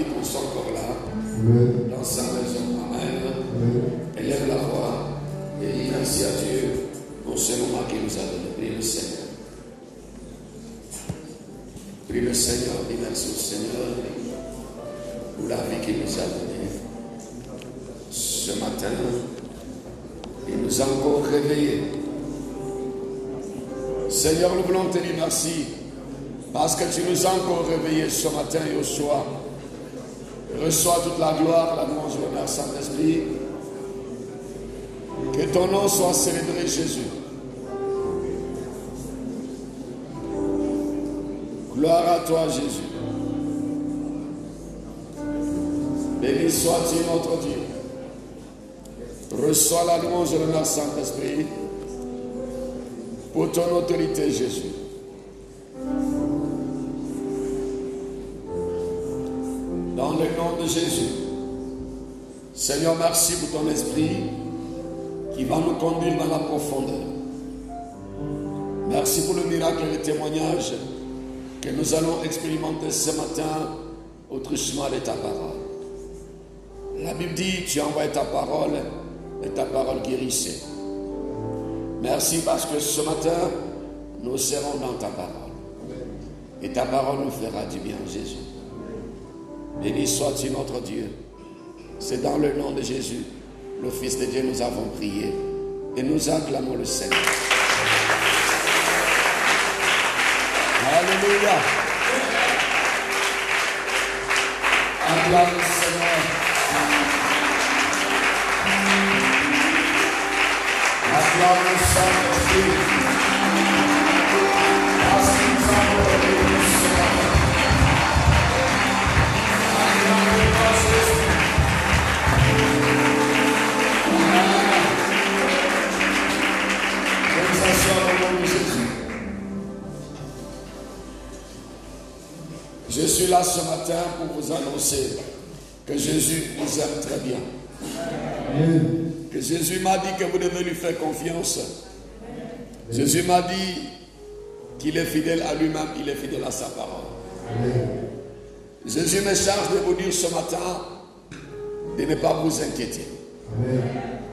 qu'on soit encore là, dans sa maison. Amen. Élève la voix et dis merci à Dieu pour ce moment qu'il nous a donné. Prie le Seigneur. Prie le Seigneur, dis merci au Seigneur pour la vie qu'il nous a donnée. Ce matin, il nous a encore réveillés. Seigneur, nous voulons te dire merci parce que tu nous as encore réveillés ce matin et au soir. Reçois toute la gloire, la louange, l'honneur, Saint-Esprit. Que ton nom soit célébré, Jésus. Gloire à toi, Jésus. Béni sois-tu, notre Dieu. Reçois la louange et l'honneur, Saint-Esprit, pour ton autorité, Jésus. Dans le nom de Jésus. Seigneur, merci pour ton esprit qui va nous conduire dans la profondeur. Merci pour le miracle et le témoignage que nous allons expérimenter ce matin au truchement de ta parole. La Bible dit, tu envoies ta parole et ta parole guérissait. Merci parce que ce matin, nous serons dans ta parole. Et ta parole nous fera du bien, Jésus. Béni sois-tu notre Dieu. C'est dans le nom de Jésus, le Fils de Dieu, nous avons prié et nous acclamons le Seigneur. Alléluia. Acclame le Seigneur. Acclame le Saint-Esprit. Parce qu'il nous a donné le Seigneur. Acclame le Saint-Esprit. Amen. Bénédiction au nom de Jésus. Je suis là ce matin pour vous annoncer que Jésus nous aime très bien. Amen. Que Jésus m'a dit que vous devez lui faire confiance. Amen. Jésus m'a dit qu'il est fidèle à lui-même, il est fidèle à sa parole. Amen. Jésus me charge de vous dire ce matin de ne pas vous inquiéter. Amen.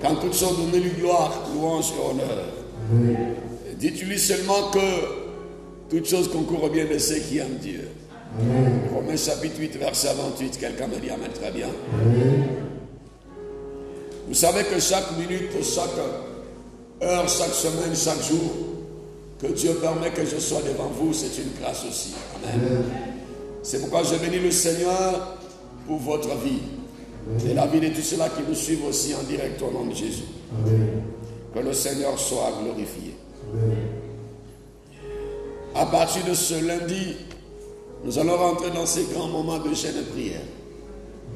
Quand toutes choses, donnez-lui gloire, louange et honneur. Dites-lui seulement que toutes choses concourent bien de ceux qui aiment Dieu. Amen. Romains chapitre 8, verset 28, quelqu'un me dit Amen, très bien. Amen. Vous savez que chaque minute, chaque heure, chaque semaine, chaque jour, que Dieu permet que je sois devant vous, c'est une grâce aussi. Amen. Amen. C'est pourquoi je bénis le Seigneur pour votre vie. Amen. Et la vie de tous ceux-là qui nous suivent aussi en direct au nom de Jésus. Amen. Que le Seigneur soit glorifié. Amen. À partir de ce lundi, nous allons rentrer dans ces grands moments de jeûne et prière.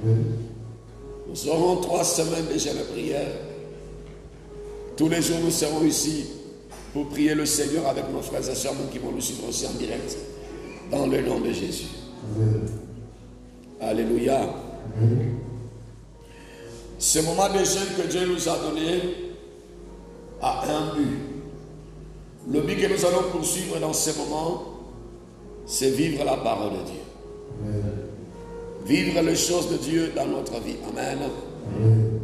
Amen. Nous aurons 3 semaines de jeûne et prière. Tous les jours, nous serons ici pour prier le Seigneur avec nos frères et sœurs qui vont nous suivre aussi en direct. Dans le nom de Jésus. Amen. Alléluia. Amen. Ce moment de jeûne que Dieu nous a donné a un but. Le but que nous allons poursuivre dans ce moment, c'est vivre la parole de Dieu. Amen. Vivre les choses de Dieu dans notre vie. Amen. Amen.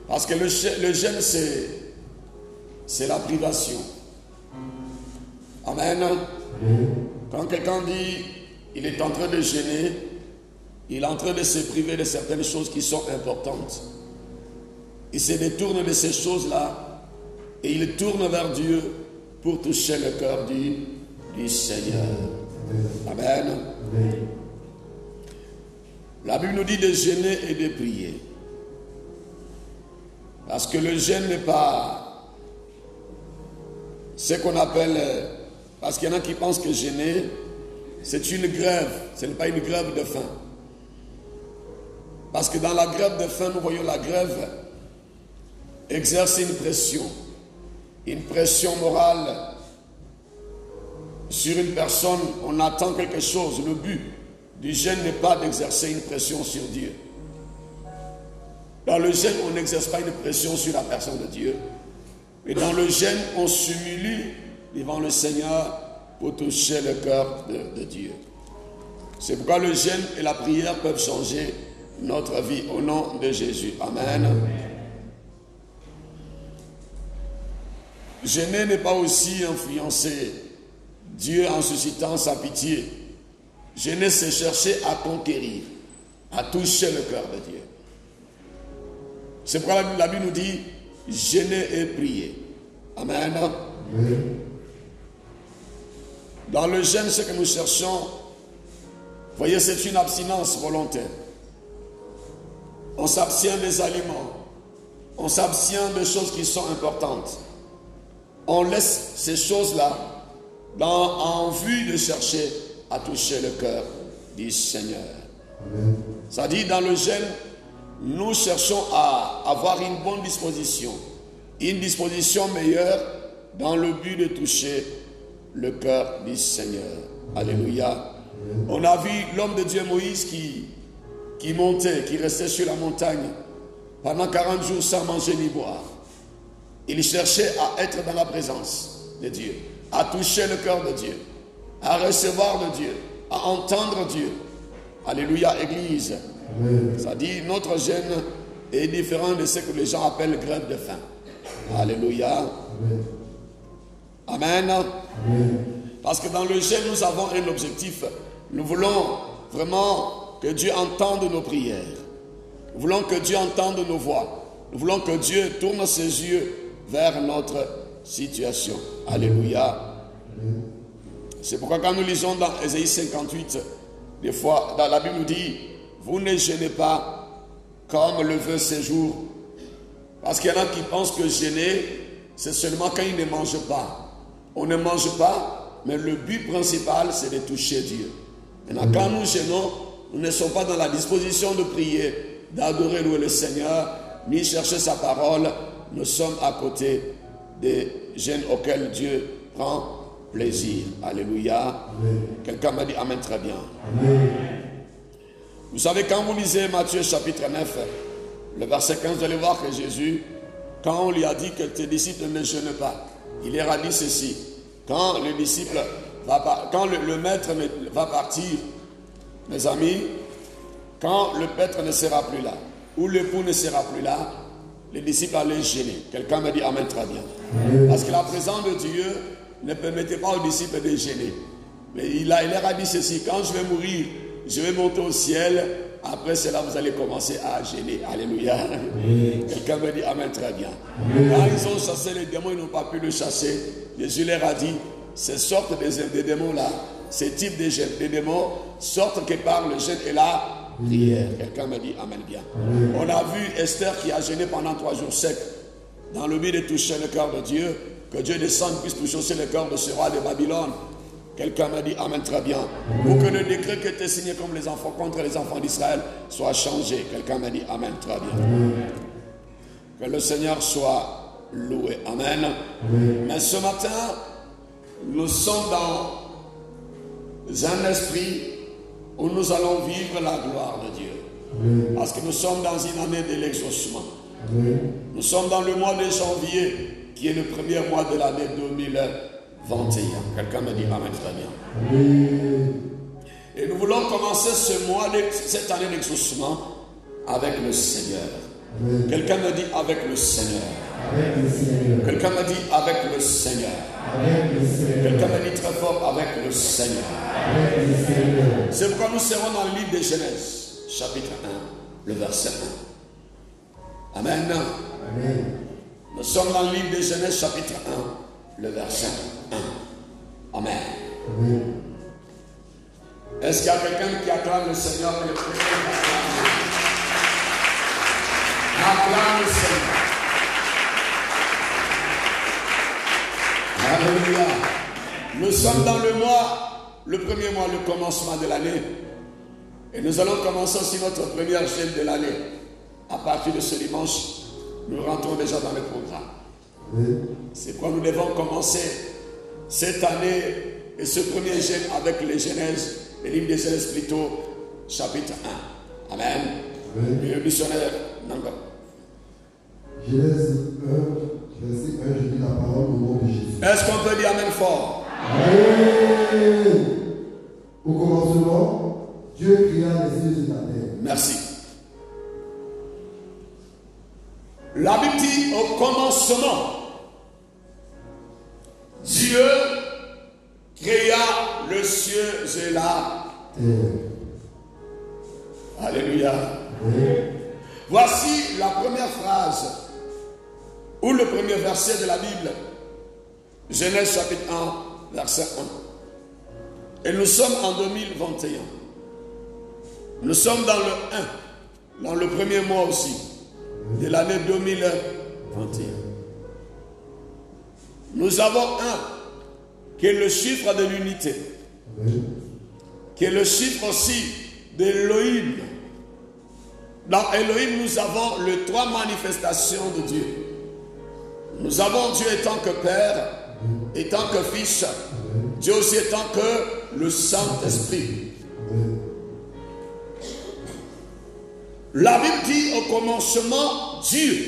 Parce que le jeûne, c'est la privation. Amen. Amen. Quand quelqu'un dit il est en train de jeûner, il est en train de se priver de certaines choses qui sont importantes. Il se détourne de ces choses-là et il tourne vers Dieu pour toucher le cœur du Seigneur. Amen. Amen. La Bible nous dit de jeûner et de prier. Parce que le jeûne n'est pas ce qu'on appelle... Parce qu'il y en a qui pensent que jeûner, c'est une grève. Ce n'est pas une grève de faim. Parce que dans la grève de faim, nous voyons la grève exercer une pression morale sur une personne. On attend quelque chose. Le but du jeûne n'est pas d'exercer une pression sur Dieu. Dans le jeûne, on n'exerce pas une pression sur la personne de Dieu. Mais dans le jeûne, on s'humilie devant le Seigneur pour toucher le cœur de Dieu. C'est pourquoi le jeûne et la prière peuvent changer notre vie au nom de Jésus. Amen. Jeûner n'est pas aussi influencer Dieu en suscitant sa pitié. Jeûner, c'est chercher à conquérir, à toucher le cœur de Dieu. C'est pourquoi la Bible nous dit jeûner et prier. Amen. Oui. Dans le jeûne, ce que nous cherchons, vous voyez, c'est une abstinence volontaire. On s'abstient des aliments. On s'abstient de choses qui sont importantes. On laisse ces choses-là en vue de chercher à toucher le cœur du Seigneur. Amen. Ça dit, dans le jeûne, nous cherchons à avoir une bonne disposition, une disposition meilleure dans le but de toucher le cœur du Seigneur. Alléluia. Amen. On a vu l'homme de Dieu Moïse qui montait, qui restait sur la montagne pendant 40 jours sans manger ni boire. Il cherchait à être dans la présence de Dieu, à toucher le cœur de Dieu, à recevoir de Dieu, à entendre Dieu. Alléluia, Église. Amen. Ça dit, notre jeûne est différent de ce que les gens appellent grève de faim. Alléluia. Amen. Amen. Amen. Parce que dans le jeûne, nous avons un objectif. Nous voulons vraiment que Dieu entende nos prières. Nous voulons que Dieu entende nos voix. Nous voulons que Dieu tourne ses yeux vers notre situation. Alléluia. Amen. C'est pourquoi quand nous lisons dans Ésaïe 58, des fois, dans la Bible nous dit, vous ne jeûnez pas comme le veut ces jours. Parce qu'il y en a qui pensent que jeûner, c'est seulement quand ils ne mangent pas. On ne mange pas, mais le but principal, c'est de toucher Dieu. Maintenant, quand nous jeûnons, nous ne sommes pas dans la disposition de prier, d'adorer, louer le Seigneur, ni chercher sa parole. Nous sommes à côté des jeûnes auxquels Dieu prend plaisir. Alléluia. Quelqu'un m'a dit Amen très bien. Amen. Vous savez, quand vous lisez Matthieu chapitre 9, le verset 15, vous allez voir que Jésus, quand on lui a dit que tes disciples ne jeûnent pas, il leur a dit ceci. Quand le disciple quand le maître va partir, mes amis, quand le maître ne sera plus là, ou l'époux ne sera plus là, les disciples allaient jeûner. Quelqu'un m'a dit Amen très bien. Amen. Parce que la présence de Dieu ne permettait pas aux disciples de jeûner. Mais il leur a dit ceci, quand je vais mourir, je vais monter au ciel, après cela vous allez commencer à jeûner. Alléluia. Amen. Quelqu'un me dit Amen très bien. Amen. Quand ils ont chassé les démons, ils n'ont pas pu le chasser. Jésus leur a dit, ces sortes de démons-là, ces types de démons, sortent que par le jeûne et la prière. Quelqu'un me dit Amen bien. Amen. On a vu Esther qui a jeûné pendant 3 jours secs, dans le but de toucher le cœur de Dieu, que Dieu descende, puisse toucher aussi le cœur de ce roi de Babylone. Quelqu'un m'a dit Amen très bien. Pour que le décret qui était signé comme les enfants contre les enfants d'Israël soit changé. Quelqu'un m'a dit Amen très bien. Amen. Que le Seigneur soit loué. Amen. Amen. Mais ce matin, nous sommes dans un esprit où nous allons vivre la gloire de Dieu. Amen. Parce que nous sommes dans une année de l'exaucement. Amen. Nous sommes dans le mois de janvier, qui est le premier mois de l'année 2021. Quelqu'un me dit Amen très bien. Amen. Et nous voulons commencer cette année d'exaucement avec le Seigneur. Amen. Quelqu'un me dit avec le Seigneur. Avec le Seigneur. Quelqu'un me dit avec le Seigneur. Avec le Seigneur. Quelqu'un me dit très fort avec le Seigneur. Avec le Seigneur. C'est pourquoi nous serons dans le livre de Genèse, chapitre 1, le verset 1. Amen. Amen. Nous sommes dans le livre de Genèse, chapitre 1, le verset 1. Amen. Amen. Est-ce qu'il y a quelqu'un qui acclame le Seigneur pour le premier acclame le Seigneur. Alléluia. Nous sommes dans le premier mois, le commencement de l'année. Et nous allons commencer aussi notre première chaîne de l'année. À partir de ce dimanche, nous rentrons déjà dans le programme. Oui. C'est quoi nous devons commencer cette année et ce premier jeûne avec les Genèse, les livres des Genèse plutôt, chapitre 1. Amen. Oui. Et le missionnaire, Nanga. Genèse 1, verset 1, je dis la parole au nom de Jésus. Est-ce qu'on peut dire Amen fort? Amen. Au commencement, Dieu créa les cieux et la terre. Merci. La Bible dit au commencement, Dieu créa le cieux et la terre. Alléluia. Oui. Voici la première phrase ou le premier verset de la Bible. Genèse chapitre 1, verset 1. Et nous sommes en 2021. Nous sommes dans le 1, dans le premier mois aussi, de l'année 2021. Nous avons 1, qui est le chiffre de l'unité, qui est le chiffre aussi d'Elohim. Dans Elohim, nous avons les 3 manifestations de Dieu. Nous avons Dieu étant que Père, étant que Fils, Dieu aussi étant que le Saint-Esprit. La Bible dit au commencement Dieu.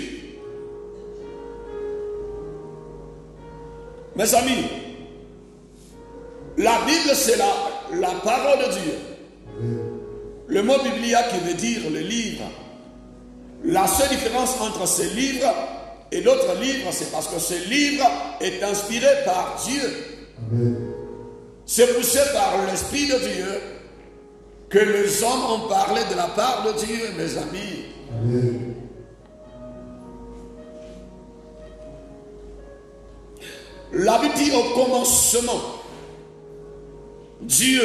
Mes amis, la Bible c'est la parole de Dieu. Le mot Biblia qui veut dire le livre. La seule différence entre ce livre et d'autres livres, c'est parce que ce livre est inspiré par Dieu. C'est poussé par l'Esprit de Dieu que les hommes ont parlé de la part de Dieu, mes amis. La Bible dit au commencement, Dieu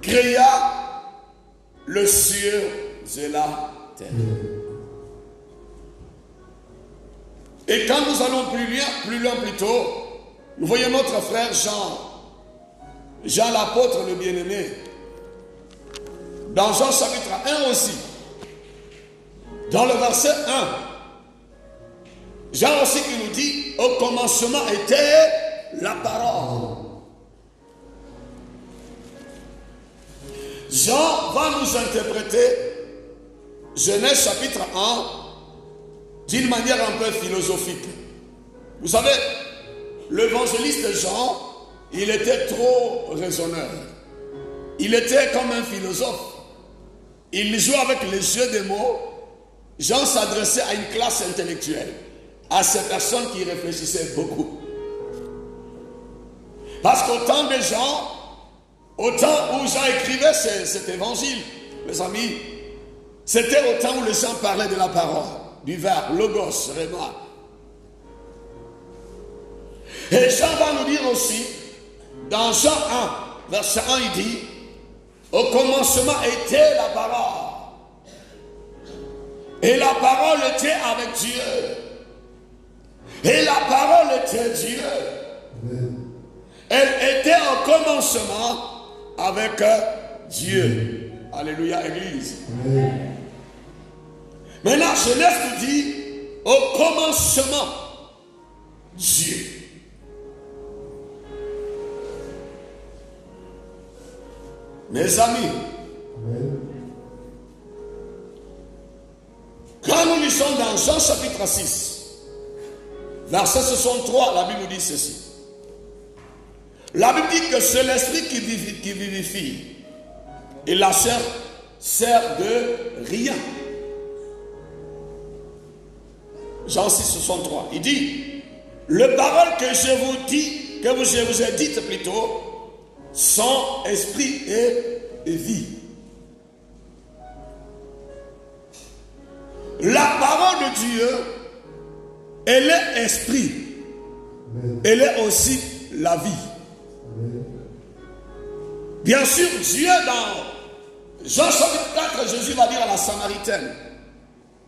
créa le ciel et la terre. Et quand nous allons plus loin plutôt, nous voyons notre frère Jean l'apôtre, le bien-aimé. Dans Jean chapitre 1 aussi, dans le verset 1, Jean aussi qui nous dit, au commencement était la parole. Jean va nous interpréter Genèse chapitre 1 d'une manière un peu philosophique. Vous savez, l'évangéliste Jean, il était trop raisonneur. Il était comme un philosophe. Il jouait avec les jeux des mots. Jean s'adressait à une classe intellectuelle, à ces personnes qui réfléchissaient beaucoup. Parce qu'au temps de Jean, au temps où Jean écrivait cet évangile, mes amis, c'était au temps où les gens parlaient de la parole, du verbe, logos, réma. Et Jean va nous dire aussi, dans Jean 1, verset 1, il dit, au commencement était la parole. Et la parole était avec Dieu. Et la parole était Dieu. Elle était au commencement avec Dieu. Alléluia, Église. Maintenant, Genèse nous dit, au commencement, Dieu. Mes amis, quand nous lisons dans Jean chapitre 6, verset 63, la Bible nous dit ceci. La Bible dit que c'est l'esprit qui vivifie et la chair sert de rien. Jean 6, 63, il dit, les paroles que je vous dis, que je vous ai dites plutôt, sont esprit et vie. La parole de Dieu, elle est esprit. Elle est aussi la vie. Bien sûr, Dieu, dans Jean chapitre 4, Jésus va dire à la Samaritaine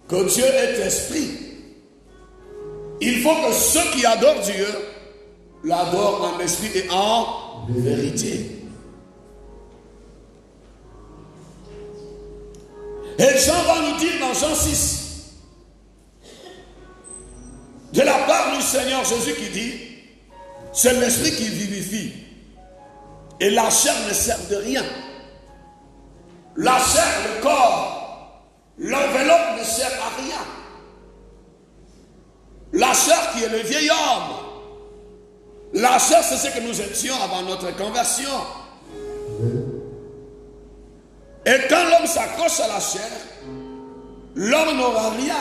que Dieu est esprit. Il faut que ceux qui adorent Dieu l'adorent en esprit et en vérité. Et Jean va nous dire dans Jean 6, de la part du Seigneur Jésus qui dit, c'est l'esprit qui vivifie. Et la chair ne sert de rien. La chair, le corps, l'enveloppe ne sert à rien. La chair qui est le vieil homme. La chair, c'est ce que nous étions avant notre conversion. Et quand l'homme s'accroche à la chair, l'homme n'aura rien.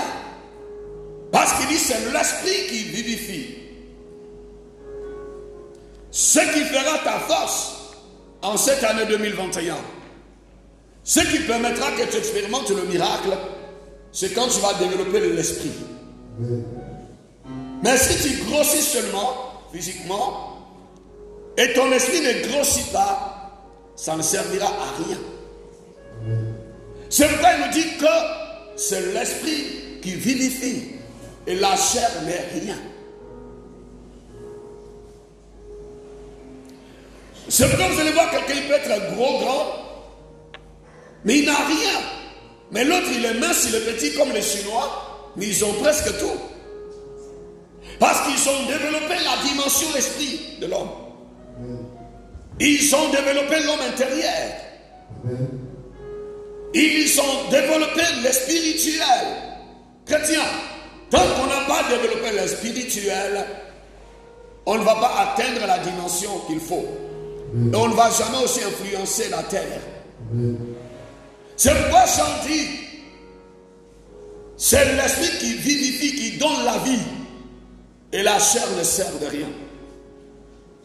Parce qu'il dit c'est l'esprit qui vivifie. Ce qui fera ta force en cette année 2021, ce qui permettra que tu expérimentes le miracle, c'est quand tu vas développer l'esprit. Mais si tu grossis seulement, physiquement, et ton esprit ne grossit pas, ça ne servira à rien. C'est pourquoi il nous dit que c'est l'esprit qui vivifie et la chair n'est rien. C'est pourquoi vous allez voir quelqu'un, il peut être gros, grand, mais il n'a rien. Mais l'autre, il est mince, il est petit comme les Chinois, mais ils ont presque tout. Parce qu'ils ont développé la dimension esprit de l'homme. Ils ont développé l'homme intérieur. Ils ont développé le spirituel. Chrétien, tant qu'on n'a pas développé le spirituel, on ne va pas atteindre la dimension qu'il faut. Et on ne va jamais aussi influencer la terre. C'est pourquoi Jean dit, c'est l'esprit qui vivifie, qui donne la vie. Et la chair ne sert de rien.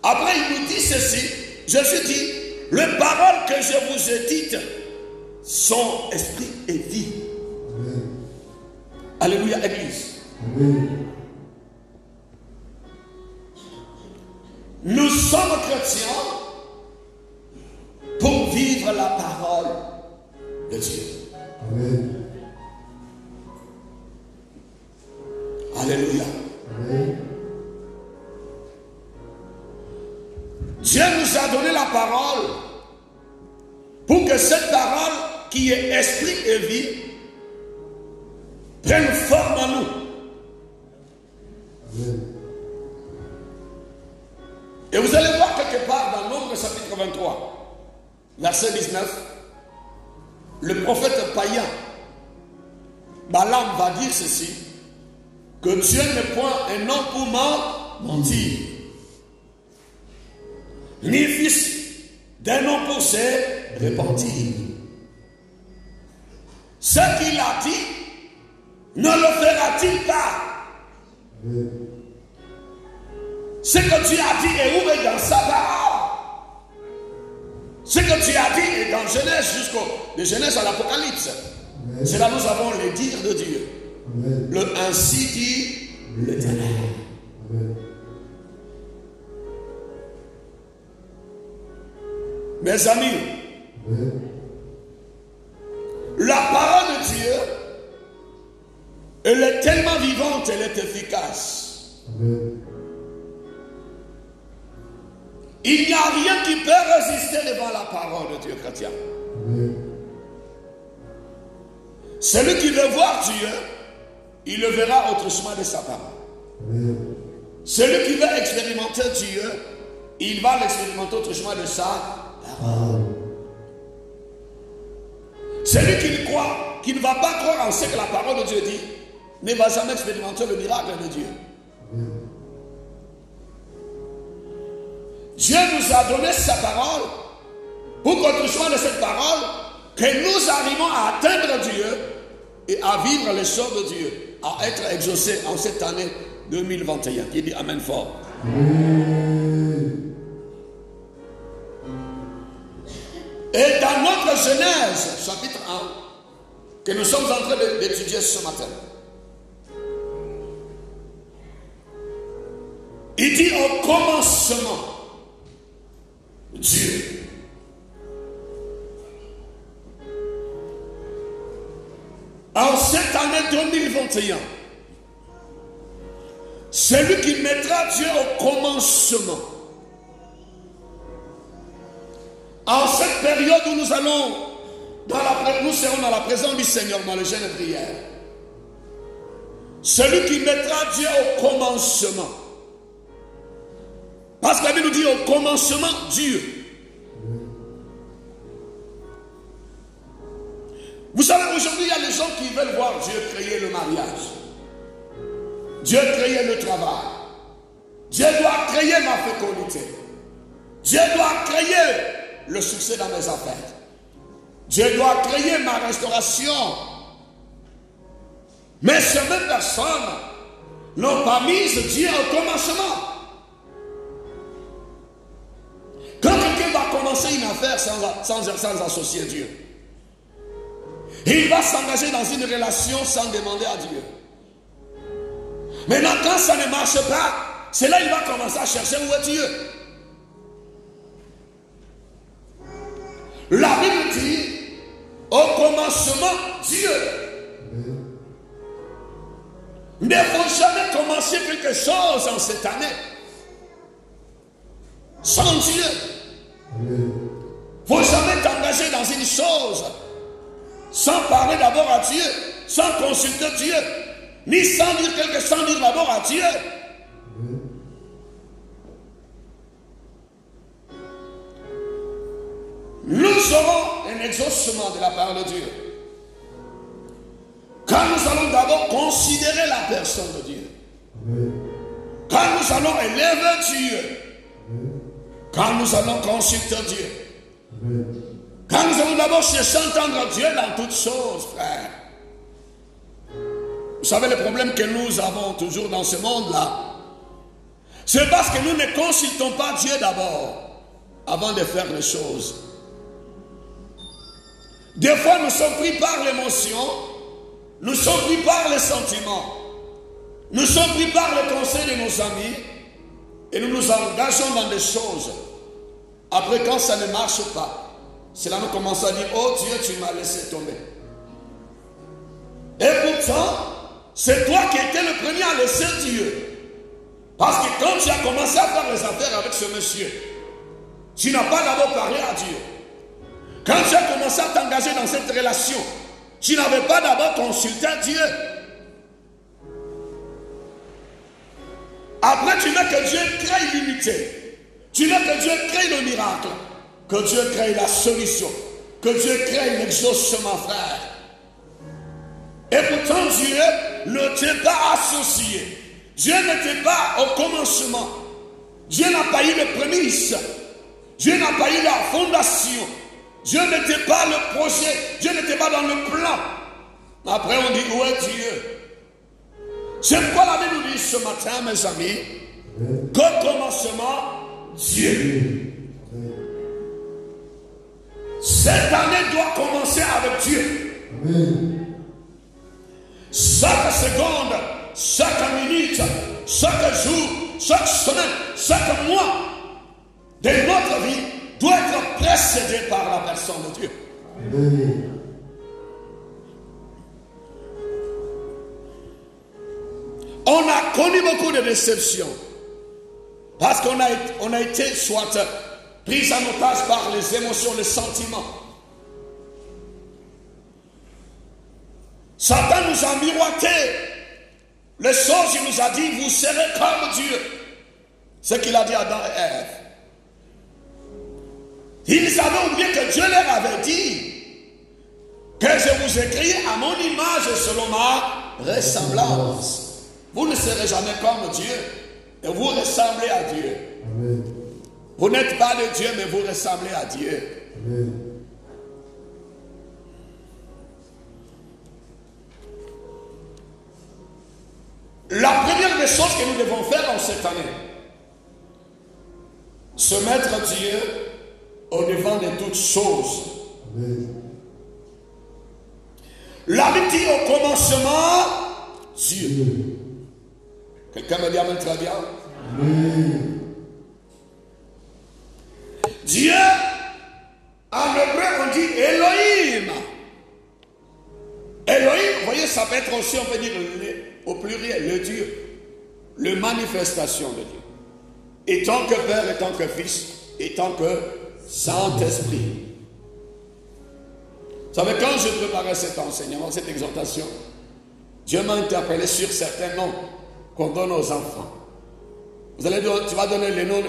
Après, il nous dit ceci. Jésus dit, les paroles que je vous ai dites sont esprit et vie. Amen. Alléluia, Église. Amen. Nous sommes chrétiens pour vivre la parole de Dieu. Amen. Alléluia. Amen. Dieu nous a donné la parole pour que cette parole qui est esprit et vie prenne forme en nous. Amen. Et vous allez voir quelque part dans Nombre chapitre 23, verset 19, le prophète païen Balaam va dire ceci, que Dieu n'est point un homme pour mentir, ni fils d'un homme pour se repentir. Ce qu'il a dit, ne le fera-t-il pas? Ce que Dieu a dit est où est dans sa parole. Ce que Dieu a dit est dans Genèse de Genèse à l'Apocalypse. C'est là nous avons les dires de Dieu. Le ainsi dit l'Éternel. Mes amis, la parole de Dieu, elle est tellement vivante, elle est efficace. Il n'y a rien qui peut résister devant la parole de Dieu, chrétien. Celui qui veut voir Dieu, il le verra au chemin de sa parole. Celui qui veut expérimenter Dieu, il va l'expérimenter au chemin de sa parole. Celui qui croit, qui ne va pas croire en ce que la parole de Dieu dit, ne va jamais expérimenter le miracle de Dieu. Dieu nous a donné sa parole pour qu'au chemin de cette parole, que nous arrivons à atteindre Dieu et à vivre les choses de Dieu, à être exaucés en cette année 2021. Qui dit Amen fort. Et dans notre Genèse, chapitre 1, que nous sommes en train d'étudier ce matin, il dit au commencement, Dieu. En cette année 2021, celui qui mettra Dieu au commencement, en cette période où nous allons, nous serons dans la présence du Seigneur dans le jeûne et prière, celui qui mettra Dieu au commencement, parce que la Bible nous dit au commencement Dieu. Vous savez, aujourd'hui, il y a des gens qui veulent voir Dieu créer le mariage. Dieu créer le travail. Dieu doit créer ma fécondité. Dieu doit créer le succès dans mes affaires. Dieu doit créer ma restauration. Mais ces mêmes personnes n'ont pas mis Dieu au commencement. Quand quelqu'un va commencer une affaire sans associer Dieu, il va s'engager dans une relation sans demander à Dieu. Maintenant, quand ça ne marche pas, c'est là qu'il va commencer à chercher où est Dieu. La Bible dit, au commencement, Dieu. Il ne faut jamais commencer quelque chose en cette année sans Dieu. Il ne faut jamais t'engager dans une chose sans parler d'abord à Dieu, sans consulter Dieu, ni sans dire d'abord à Dieu. Nous aurons un exaucement de la parole de Dieu quand nous allons d'abord considérer la personne de Dieu, quand nous allons élever Dieu, quand nous allons consulter Dieu, quand nous allons d'abord chercher à entendre Dieu dans toutes choses, frère. Vous savez le problème que nous avons toujours dans ce monde-là, c'est parce que nous ne consultons pas Dieu d'abord avant de faire les choses. Des fois nous sommes pris par l'émotion, nous sommes pris par les sentiments, nous sommes pris par les conseils de nos amis et nous nous engageons dans des choses. Après, quand ça ne marche pas, c'est là que nous commençons à dire, oh Dieu, tu m'as laissé tomber. Et pourtant, c'est toi qui étais le premier à laisser Dieu. Parce que quand tu as commencé à faire les affaires avec ce monsieur, tu n'as pas d'abord parlé à Dieu. Quand tu as commencé à t'engager dans cette relation, tu n'avais pas d'abord consulté Dieu. Après, tu veux que Dieu crée l'unité. Tu veux que Dieu crée le miracle. Que Dieu crée la solution. Que Dieu crée l'exaucement, frère. Et pourtant, Dieu ne t'est pas associé. Dieu n'était pas au commencement. Dieu n'a pas eu le prémisse. Dieu n'a pas eu la fondation. Dieu n'était pas le projet. Dieu n'était pas dans le plan. Après, on dit, où est Dieu? C'est pourquoi la Bible nous dit ce matin, mes amis, qu'au commencement, Dieu. Cette année doit commencer avec Dieu. Chaque seconde, chaque minute, chaque jour, chaque semaine, chaque mois de notre vie doit être précédé par la personne de Dieu. On a connu beaucoup de déceptions parce qu'on a été soit pris en otage par les émotions, les sentiments. Satan nous a miroité les choses, il nous a dit, vous serez comme Dieu. Ce qu'il a dit à Adam et Ève. Ils avaient oublié que Dieu leur avait dit que je vous ai créé à mon image et selon ma ressemblance. Vous ne serez jamais comme Dieu et vous ressemblez à Dieu. Amen. Vous n'êtes pas de Dieu, mais vous ressemblez à Dieu. Amen. La première des choses que nous devons faire en cette année, se mettre Dieu au devant de toutes choses. Amen. La Bible dit au commencement, Dieu. Quelqu'un me dit amen très bien. Amen. Dieu, en hébreu on dit Elohim. Elohim, vous voyez, ça peut être aussi, on peut dire au pluriel, le Dieu, la manifestation de Dieu. Et tant que Père, et tant que Fils, et tant que Saint-Esprit. Vous savez, quand je préparais cet enseignement, cette exhortation, Dieu m'a interpellé sur certains noms qu'on donne aux enfants. Vous allez dire, tu vas donner les noms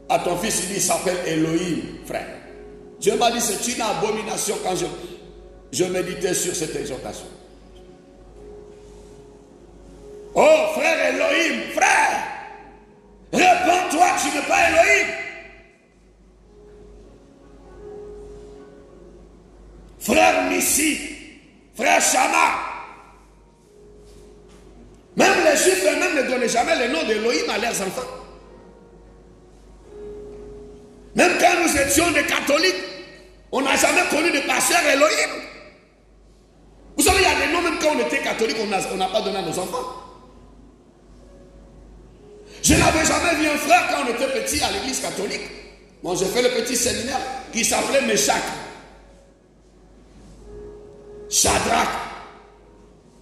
à ton fils, il s'appelle Elohim, frère. Dieu m'a dit, c'est une abomination quand je méditais sur cette exhortation. Oh, frère Elohim, frère, réponds-toi, tu n'es pas Elohim. frère Nissi, frère Shama. Même les Juifs eux-mêmes ne donnaient jamais le nom d'Élohim à leurs enfants. Même quand nous étions des catholiques, on n'a jamais connu de pasteur Elohim. Vous savez, il y a des noms, même quand on était catholique, on n'a pas donné à nos enfants. Je n'avais jamais vu un frère quand on était petit à l'église catholique. Bon, j'ai fait le petit séminaire qui s'appelait Meshach, Shadrach.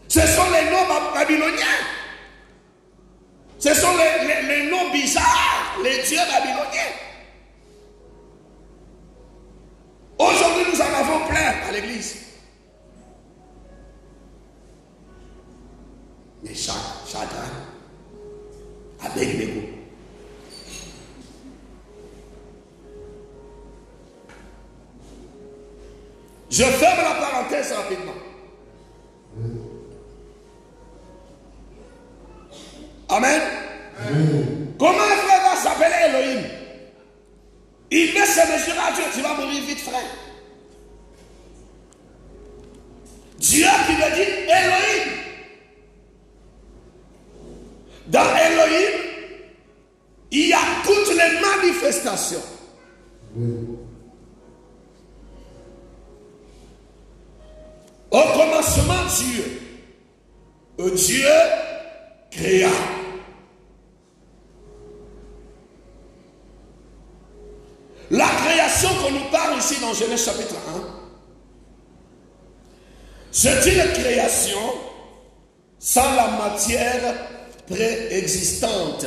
Ce sont les noms babyloniens. Ce sont les noms bizarres, les dieux babyloniens. Aujourd'hui, nous en avons plein à l'église. Meshach, Shadrach, Abednego. Je ferme la parenthèse rapidement. Amen. Comment un frère va s'appeler Elohim? Il veut se mesurer à Dieu. Tu vas mourir vite, frère. Dieu qui le dit Elohim. Dans Elohim, il y a toutes les manifestations. Au commencement, Dieu créa. La création qu'on nous parle ici dans Genèse chapitre 1, c'est une création sans la matière préexistante.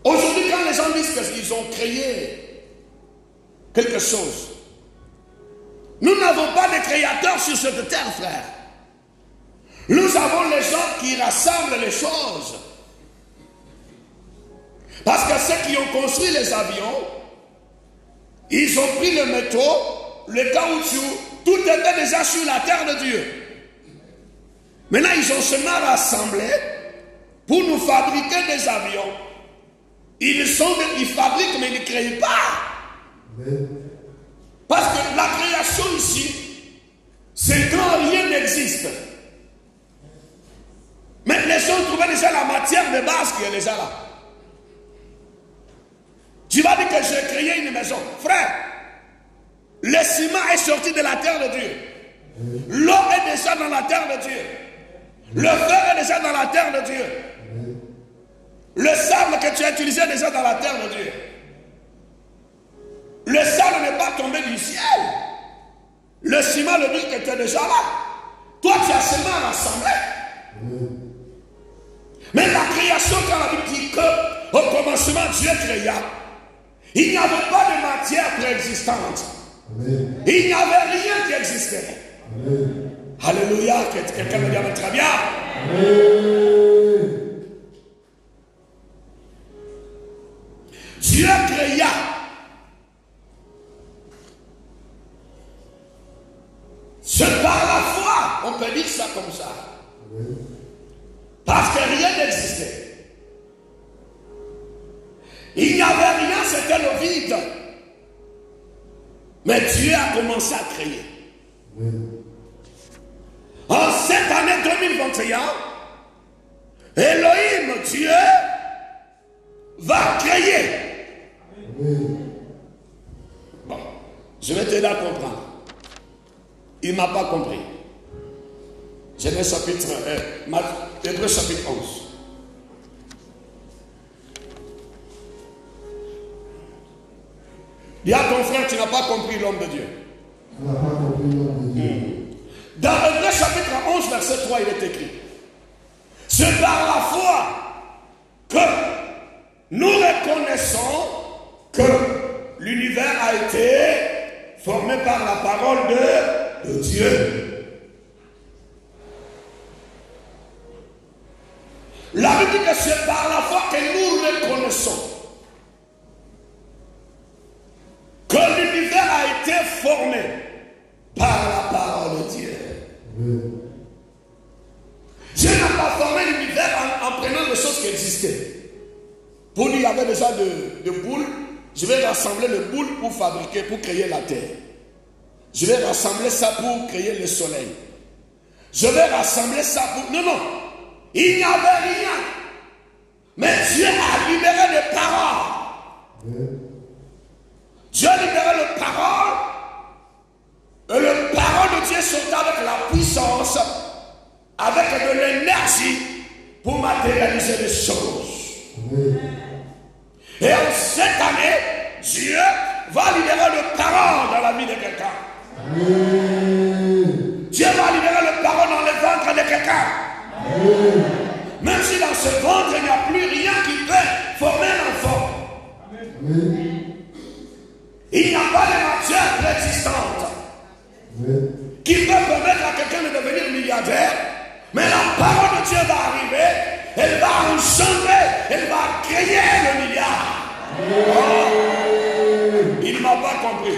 Aujourd'hui, quand les gens disent qu'ils ont créé quelque chose, nous n'avons pas de créateur sur cette terre, frère. Nous avons les gens qui rassemblent les choses. Parce que ceux qui ont construit les avions, ils ont pris le métaux, le caoutchouc, tout était déjà sur la terre de Dieu. Maintenant, ils ont seulement rassemblé pour nous fabriquer des avions. Ils fabriquent, mais ils ne créent pas. Parce que la création ici, c'est quand rien n'existe. Mais les gens trouvaient déjà la matière de base qui est déjà là. Tu vas dire que j'ai créé une maison. Frère, le ciment est sorti de la terre de Dieu. L'eau est déjà dans la terre de Dieu. Le feu est déjà dans la terre de Dieu. Le sable que tu as utilisé est déjà dans la terre de Dieu. Le sable n'est pas tombé du ciel. Le ciment, le brique était déjà là. Toi, tu as seulement rassemblé. Mais la création, quand la Bible dit que au commencement, Dieu créa, il n'y avait pas de matière préexistante. Il n'y avait rien qui existait. Alléluia. Quelqu'un me dit très bien. Dieu créa. C'est par la foi, on peut dire ça comme ça. Parce que rien n'existait. Il n'y avait rien, c'était le vide. Mais Dieu a commencé à créer. En cette année 2021, Elohim, Dieu, va créer. Bon, je vais t'aider à comprendre. Il ne m'a pas compris. Genèse chapitre 1, Hébreux chapitre 11. Dis à ton frère, tu n'as pas compris l'homme de Dieu. Tu n'as pas compris l'homme de Dieu. Dans Hébreux chapitre 11, verset 3, il est écrit: c'est par la foi que nous reconnaissons que l'univers a été formé par la parole de Dieu. La Bible dit que c'est par la foi que nous reconnaissons que l'univers a été formé par la parole de Dieu. Dieu n'a pas formé l'univers en prenant les choses qui existaient. Pour lui, il y avait déjà de boules, je vais rassembler le boule pour fabriquer, pour créer la terre. Je vais rassembler ça pour créer le soleil. Je vais rassembler ça pour... Non, non. Il n'y avait rien. Mais Dieu a libéré les paroles. Dieu a libéré les paroles. Et les paroles de Dieu sont avec la puissance, avec de l'énergie pour matérialiser les choses. Et en cette année, Dieu va libérer les paroles dans la vie de quelqu'un. Dieu va libérer les paroles dans le ventre de quelqu'un. Même si dans ce ventre il n'y a plus rien qui peut former un enfant. Il n'y a pas de matière préexistante qui peut permettre à quelqu'un de devenir milliardaire. Mais la parole de Dieu va arriver, elle va engendrer, elle va créer le milliard. Oh, il ne m'a pas compris.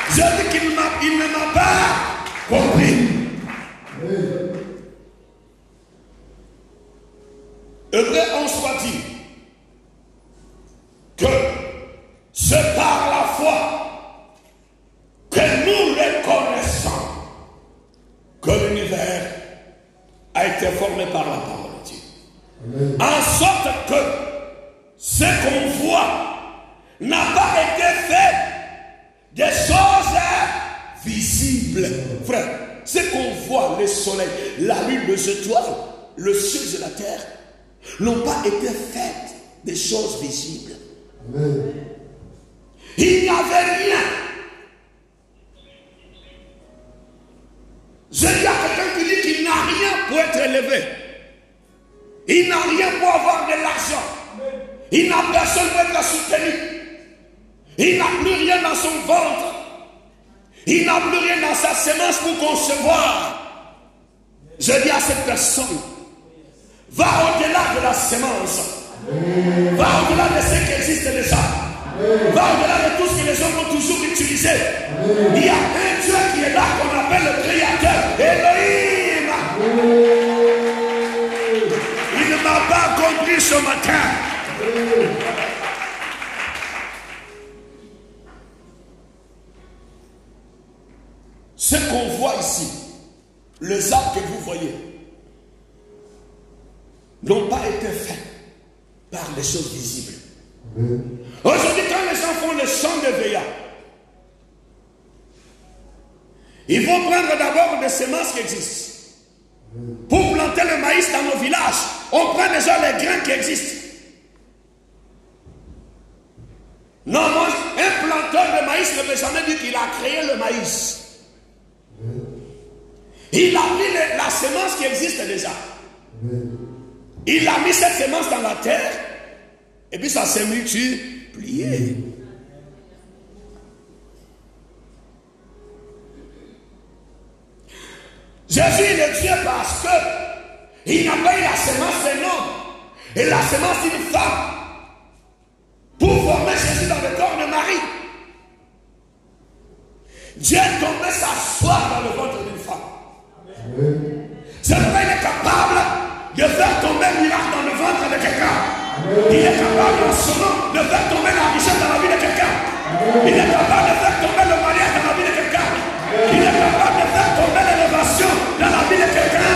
Je dis qu'il ne m'a pas compris. Hébreux 11 soit dit que c'est par la foi que nous reconnaissons que l'univers a été formé par la parole de Dieu. En sorte que ce qu'on voit n'a pas été fait des choses visibles. Frère, ce qu'on voit, le soleil, la lune, les étoiles, le ciel et la terre, n'ont pas été faites des choses visibles. Il n'y avait rien. Je dis à quelqu'un qui dit qu'il n'a rien pour être élevé. Il n'a rien pour avoir de l'argent. Il n'a personne pour être soutenu. Il n'a plus rien dans son ventre. Il n'a plus rien dans sa semence pour concevoir. Je dis à cette personne, va au-delà de la semence. Va au-delà de ce qui existe déjà. Va au-delà de tout ce que les hommes ont toujours utilisé. Il y a un Dieu qui est là qu'on appelle le Créateur, Elohim. Il ne m'a pas compris ce matin. Ce qu'on voit ici, les arbres que vous voyez, n'ont pas été faits par les choses visibles. Aujourd'hui, quand les gens font le chant de veilla, ils vont prendre d'abord des semences qui existent. Pour planter le maïs dans nos villages, on prend déjà les grains qui existent. Non, moi, un planteur de maïs ne peut jamais dire qu'il a créé le maïs. Il a pris la semence qui existe déjà. Il a mis cette semence dans la terre et puis ça s'est multiplié. Jésus est le Dieu parce que il n'a pas eu la semence d'un homme et la semence d'une femme pour former Jésus dans le corps de Marie. Dieu est tombé s'asseoir dans le ventre d'une femme. C'est pourquoi il est capable de faire tomber un miracle dans le ventre de quelqu'un. Il est capable en ce moment de faire tomber la richesse dans la vie de quelqu'un. Il est capable de faire tomber le mariage dans la vie de quelqu'un. Il est capable de faire tomber l'élévation dans la vie de quelqu'un.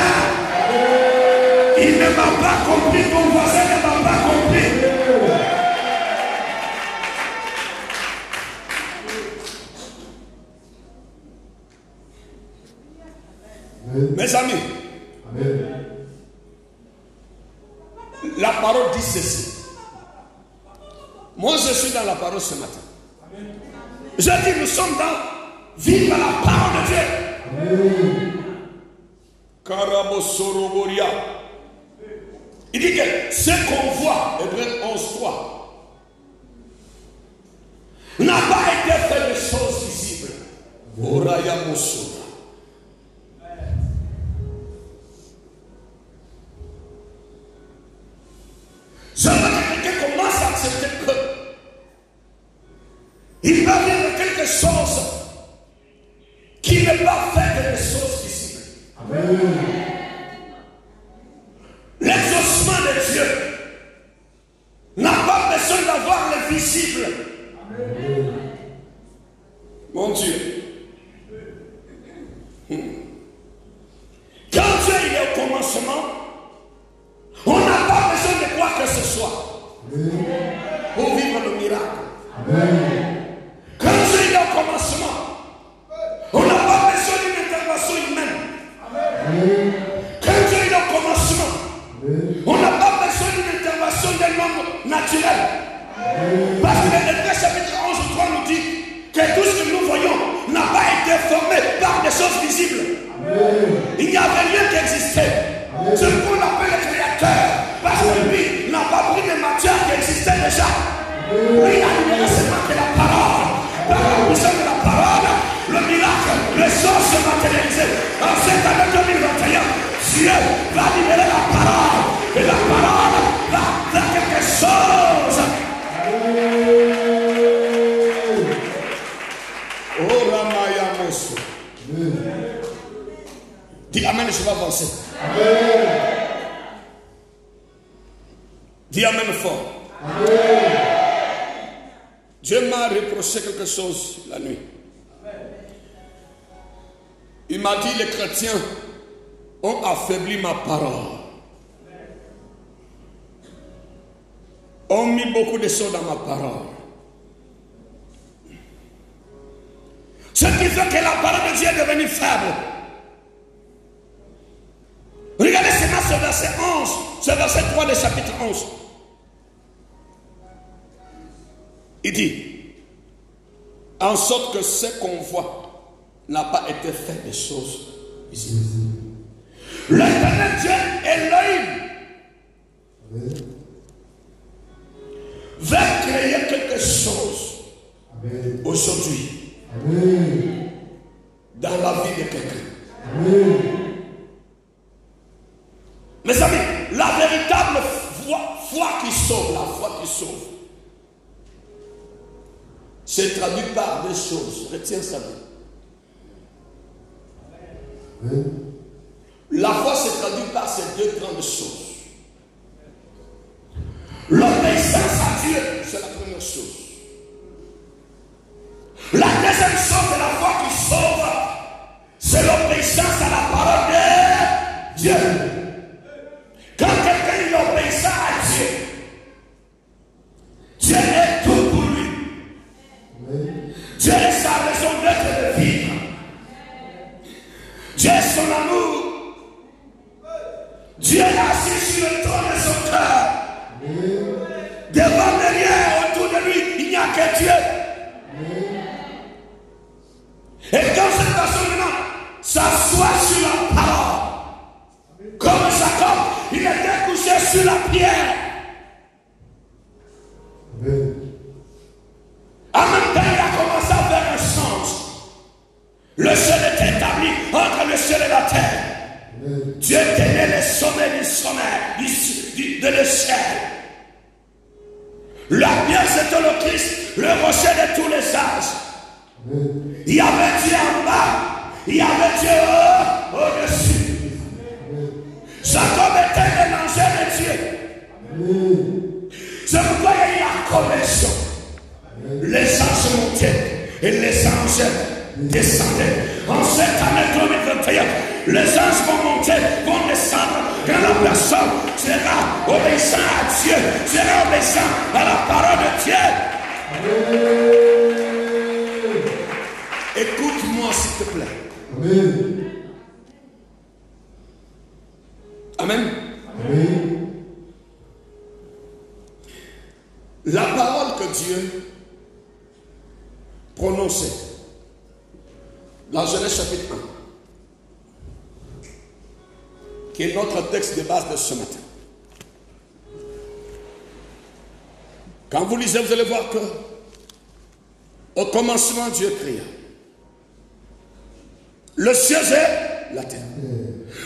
Il ne m'a pas compris, ton voisin ne m'a pas compris. Mes amis, la parole dit ceci. Moi, je suis dans la parole ce matin. Je dis, nous sommes dans vivre la parole de Dieu. Karabosoroboria. Il dit que ce qu'on voit, Hébreux 11:3, n'a pas été fait de choses visibles. Oraya Mosora. J'aimerais que quelqu'un commence à accepter que il va vivre quelque chose qui n'est pas fait de choses visibles. Amen. L'exaucement de Dieu n'a pas besoin d'avoir visible. Mon Dieu. Quand Dieu il est au commencement, on n'a pas besoin de quoi que ce soit pour vivre le miracle. Quand Dieu il est au commencement, on n'a pas besoin d'une intervention humaine. Quand Dieu est au commencement, on n'a pas besoin d'une intervention d'un homme naturel. Parce que l'Hébreux chapitre 11 ou 3 nous dit que tout ce que nous voyons n'a pas été formé par des choses visibles. Il n'y avait rien qui existait. Ce qu'on appelle le créateur, parce que lui n'a pas pris de matière qui existait déjà. Lui il a libéré seulement que la parole. Par la puissance de la parole, le miracle, les choses se matérialisent. En cette année 2021, Dieu va libérer la parole. Et la parole va faire quelque chose. Oh Ramaya Mosso. Dis Amen, je vais avancer. Dis Amen fort. Dieu m'a reproché quelque chose la nuit. Il m'a dit, les chrétiens ont affaibli ma parole. Ont mis beaucoup de choses dans ma parole. Ce qui fait que la parole de Dieu est devenue faible. Regardez seulement ce verset 11, ce verset 3 du chapitre 11. Il dit, en sorte que ce qu'on voit n'a pas été fait des choses visibles. L'éternel Dieu, Elohim, va créer quelque chose aujourd'hui dans la vie de quelqu'un. Mes amis, la véritable foi qui sauve, la foi qui sauve, c'est traduit par deux choses. Retiens ça bien. La foi se traduit par ces deux grandes choses. L'obéissance à Dieu, c'est la première chose. La deuxième chose de la foi qui sauve, c'est l'obéissance à la parole de Dieu. Quand quelqu'un est obéissant à Dieu, Dieu est tout pour lui. Dieu est sa raison d'être de vivre. Dieu est son amour. Dieu est assis sur le trône de son cœur. Devant derrière, autour de lui, il n'y a que Dieu. Et quand cette personne maintenant s'assoit sur la parole, comme Jacob, il était couché sur la pierre. En même temps, il a commencé à faire un change. Le ciel est établi entre le ciel et la terre. Dieu tenait les sommets du sommet, de l'échelle. La pierre, c'était le Christ, le rocher de tous les âges. Il y avait Dieu en bas, il y avait Dieu au-dessus. Jacob était mélangé de Dieu. C'est pourquoi il y a eu la connexion. Les anges montaient et les anges descendaient. En cette année 2021, les anges vont monter, vont descendre. Quand la personne sera obéissant à Dieu, sera obéissant à la parole de Dieu. Écoute-moi s'il te plaît. Amen. Amen. La parole que Dieu prononçait dans Genèse chapitre 1, qui est notre texte de base de ce matin. Quand vous lisez, vous allez voir que au commencement, Dieu créa le ciel et la terre.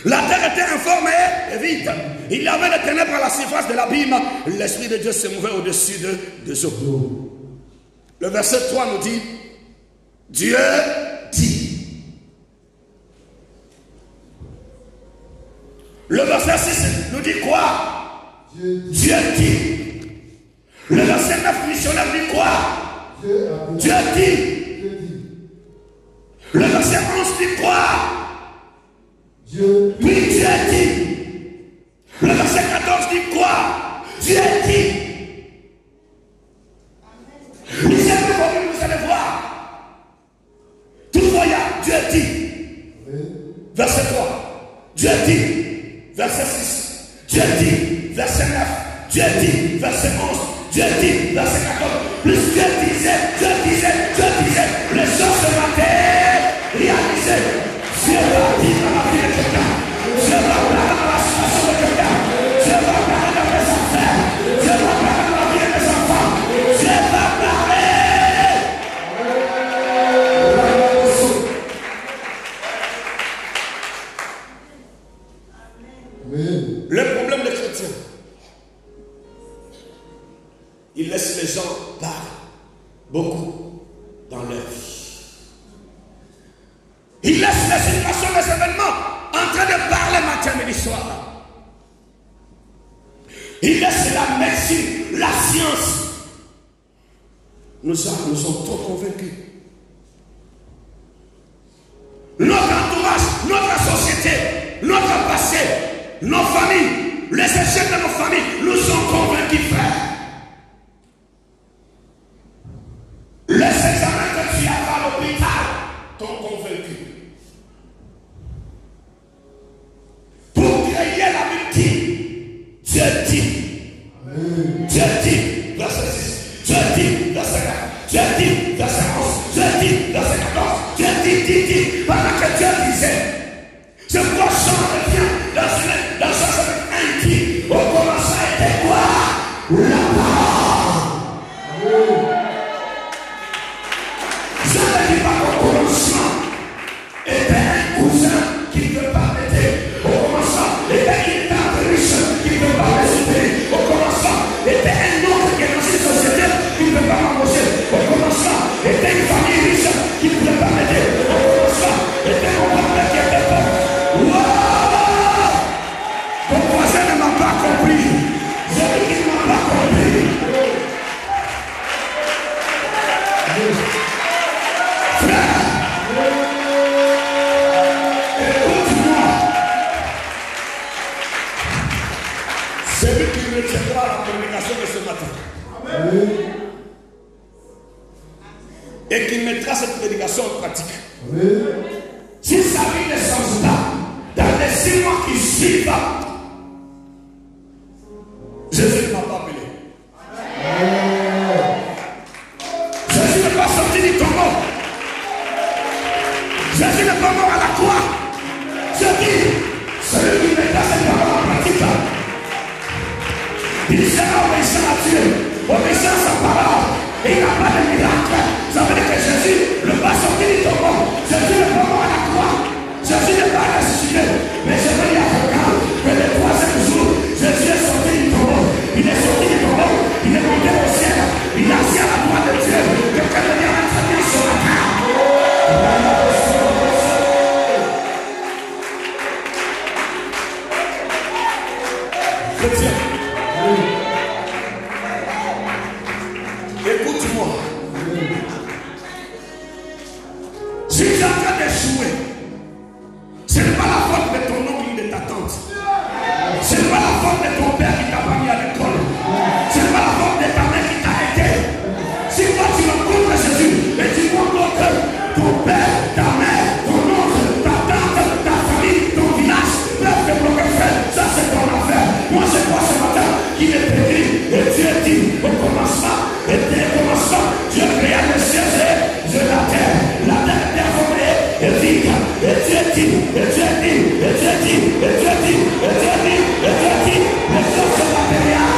La terre était informe et vide. Il y avait les ténèbres à la surface de l'abîme. L'Esprit de Dieu se mouvait au-dessus des eaux. Le verset 3 nous dit, Dieu dit. Le verset 6 nous dit quoi? Dieu dit. Le verset 9, missionnaire dit quoi? Dieu dit. Le verset 11 dit quoi? Dieu. Oui, Dieu dit. Le verset 14 dit quoi? Dieu dit. Lisez le volume, vous allez voir. Tout voyant, Dieu dit. Verset 3. Dieu dit. Verset 6. Dieu dit. Verset 9. Dieu dit. Verset 11. Dieu dit. Verset 14. Plus Dieu disait. Les choses se mataient. Réalisez. Dieu va dire dans la vie de quelqu'un. Dieu va parler dans la situation de quelqu'un. Dieu va parler dans les affaires. Dieu va parler dans la vie des enfants. Dieu va parler. Le problème des chrétiens, ils laissent les gens parler beaucoup dans leur vie. Ils laissent les situations, les événements en train de parler matin, midi, soir. Ils laissent la médecine, la science. Nous sommes trop convaincus. Notre entourage, notre société, notre passé, nos familles, les échecs de nos familles, nous sommes convaincus, frère. Les examens que tu as fait à l'hôpital t'ont convaincu. Pour créer la victime, Dieu dit. Dieu dit, verset 6. Dieu dit, verset 4. Dieu dit, verset 11. Dieu dit, verset 14. Dieu dit. Pendant que Dieu disait, je vois Jean revient dans un chapitre 1 qui, au commencement était quoi? La parole. Je ne dis pas qu'au commencement était un cousin qui ne peut pas m'aider. Au commencement était une tante riche qui ne peut pas m'aider. Au commencement était un autre qui est dans une société qui ne peut pas m'embaucher. Au commencement était une famille riche qui ne peut pas m'aider. Au commencement était mon père qui était pauvre. Wow! Ton voisin ne m'a pas compris. Je dis qu'il ne m'a pas compris. Frère, écoute-moi. C'est lui qui retiendra la prédication de ce matin. Amen. Et qui mettra cette prédication en pratique. Amen. Si sa vie ne change pas, dans les 6 mois qui suivent, Jésus ne m'a pas appelé. Jésus n'est pas sorti du tombeau. Jésus n'est pas mort à la croix. Je dis, celui qui mettra cette parole en pratique, il sera obéissant à Dieu, obéissant à sa parole. Et il n'a pas de miracle. Ça veut dire que Jésus ne va pas sortir du tombeau. Jésus n'est pas mort à la croix. Jésus n'est pas ressuscité. Mais je veux dire que le 3e jour, Jésus est sorti du tombeau. Il est sorti du tombeau. Il est monté au ciel. Il est assis à la droite de Dieu. Quelqu'un veut dire très bien sur la terre. Chrétien. Écoute-moi. Si tu es en train d'échouer, ce n'est pas la faute de ton oncle ni de ta tante. Ce n'est pas la faute de ton père qui t'a pas mis à l'école. Ce n'est pas la faute de ta mère qui t'a aidé. Si toi tu rencontres Jésus et tu montres que ton père, ta mère, ton oncle, ta tante, ta famille, ton village peuvent te bloquer, frère, ça c'est ton affaire. Moi je crois ce matin qu'il est écrit et Dieu dit au commencement, et dès le commencement, Dieu créa le ciel et la terre. La terre est formée et vide. Et Dieu dit, et Dieu dit, et Dieu dit, et Dieu dit, et Dieu dit, et Dieu dit, les choses se matérialisent.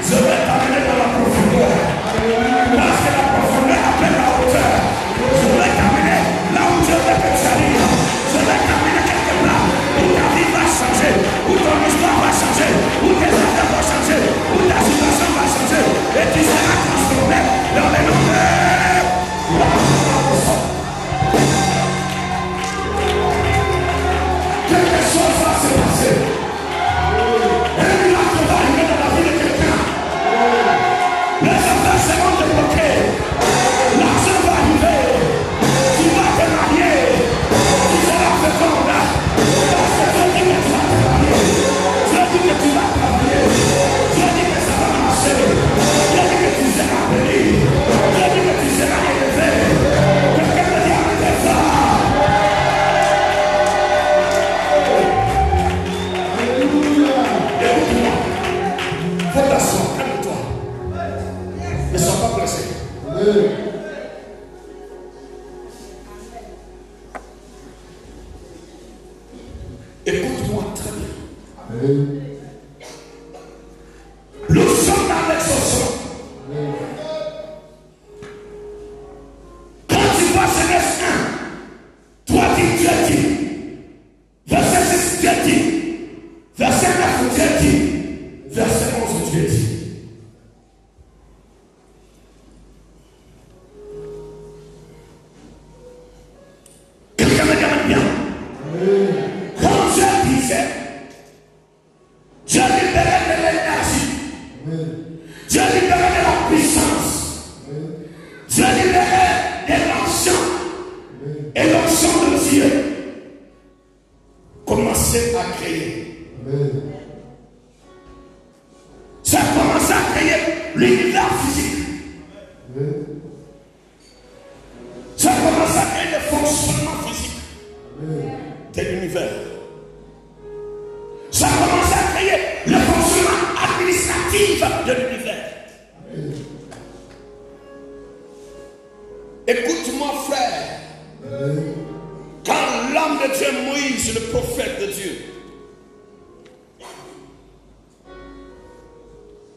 Je vais t'amener dans la profondeur. Parce que la profondeur appelle la hauteur. Je vais t'amener là où Dieu veut que tu arrives. Je vais t'amener quelque part où ta vie va changer, où ton histoire va changer, où tes affaires vont changer, où ta situation va changer. Et tu seras transformé dans les noms de... Nous sommes avec son sang. Quand tu vois Genèse 1, 3 dit, Dieu dit. Verset 6, Dieu dit. Verset 9, Dieu dit. Verset 11, Dieu dit. Quelqu'un me demande bien. Quand Dieu disait, Dieu libérait de l'énergie. Dieu libérait de la puissance. Dieu libérait de l'onction. Et l'onction de Dieu commençait à créer. Ça a commencé à créer l'univers physique. Ça a commencé à créer le fonctionnement physique de l'univers. Ça a commencé à créer le fonctionnement administratif de l'univers. Écoute-moi, frère. Quand l'homme de Dieu, Moïse, le prophète de Dieu,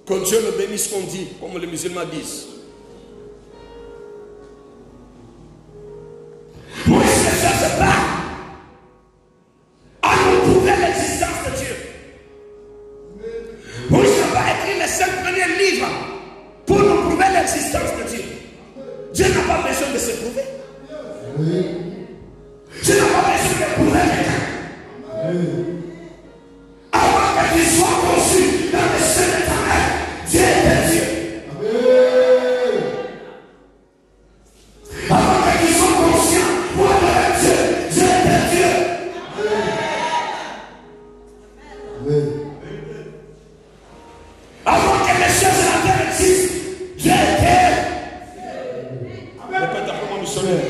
que Dieu le bénisse, qu'on dit, comme les musulmans disent. Moïse ne cherche pas à nous prouver l'existence de Dieu. Moïse n'a pas écrit les 5 premiers livres pour nous prouver l'existence de Dieu. Dieu n'a pas besoin de se prouver. Dieu n'a pas besoin de prouver quelqu'un. Avant que tu sois conçu dans le sein de ta mère, Dieu est Dieu. Avant que tu sois conscient pour adorer Dieu, Dieu est Dieu. Avant que les choses de la terre existent, Dieu est Dieu. Répète après moi, missionnaire.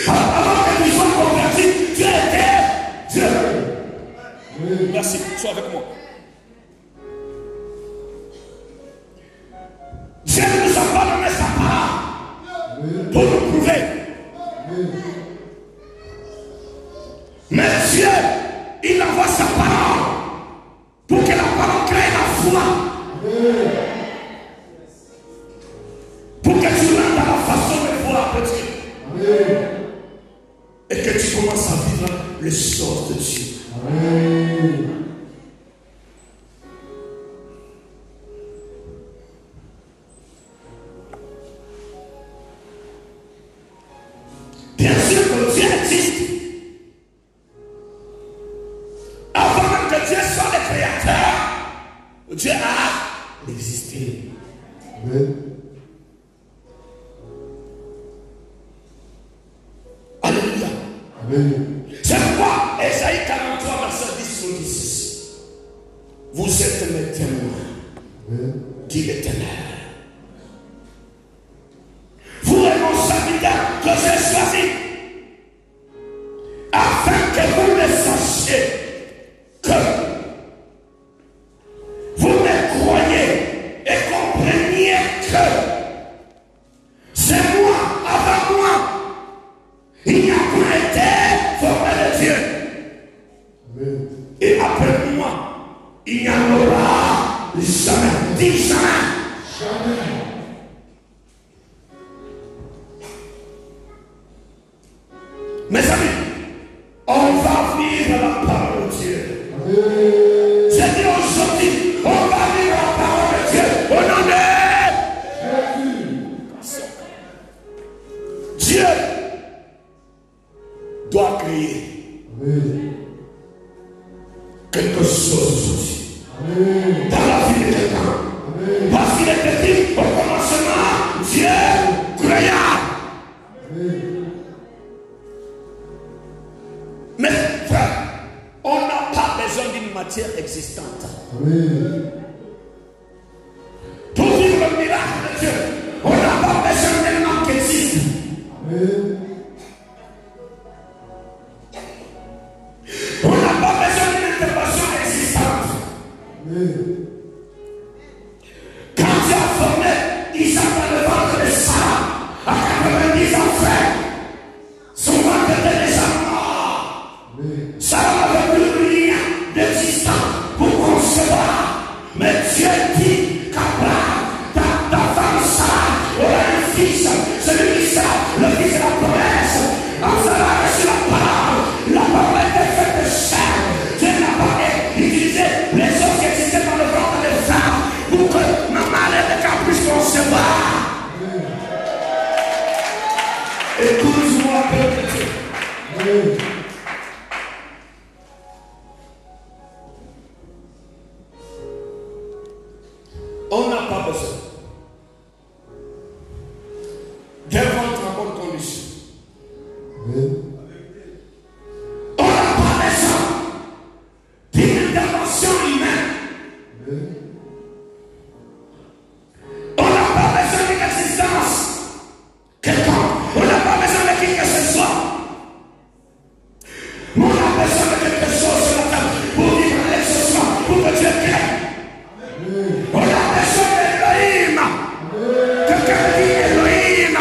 Avant que tu sois converti, Dieu est Dieu. Merci, sois avec moi. Dieu ne nous a pas donné sa parole pour nous prouver. Mais Dieu, il envoie sa parole pour que la parole crée la foi. Pour que tu rentres dans la façon de voir de Dieu. Et que tu commences à vivre les choses de Dieu. Bien sûr que Dieu existe. Avant même que Dieu soit le créateur, Dieu a existé. Alléluia. C'est pourquoi Ésaïe 43, verset 10 nous dit ceci. Vous êtes mes témoins, dit l'Éternel. Vous êtes mon serviteur que j'ai choisi, afin que vous le sachiez, que vous me croyez et compreniez que c'est moi, avant moi, il n'y a point été formé de Dieu. Et après moi, il n'y en aura jamais. Dis jamais. Mes amis, on va vivre la parole de Dieu. J'ai dit aujourd'hui, on va vivre la parole de Dieu. Au nom de Jésus. Dieu doit créer quelque chose aujourd'hui dans la vie de quelqu'un. Parce qu'il était dit au commencement, Dieu créa. Mais frère, on n'a pas besoin d'une matière existante. Pour vivre le miracle de Dieu, on n'a pas besoin d'un homme qui existe. On n'a pas besoin d'une intervention existante. Quand Dieu a formé Isaac dans le ventre de Sarah, à 90 ans, frère, son ventre était déjà mort. On n'a pas besoin d'un ventre en bonne condition. On n'a pas besoin d'une intervention humaine. On n'a pas besoin d'une existence quelconque. On n'a pas besoin de qui que ce soit. On a besoin de quelque chose sur la table pour vivre l'exaucement, pour que Dieu crée. On a besoin d'Elohim. Quelqu'un dit Elohim.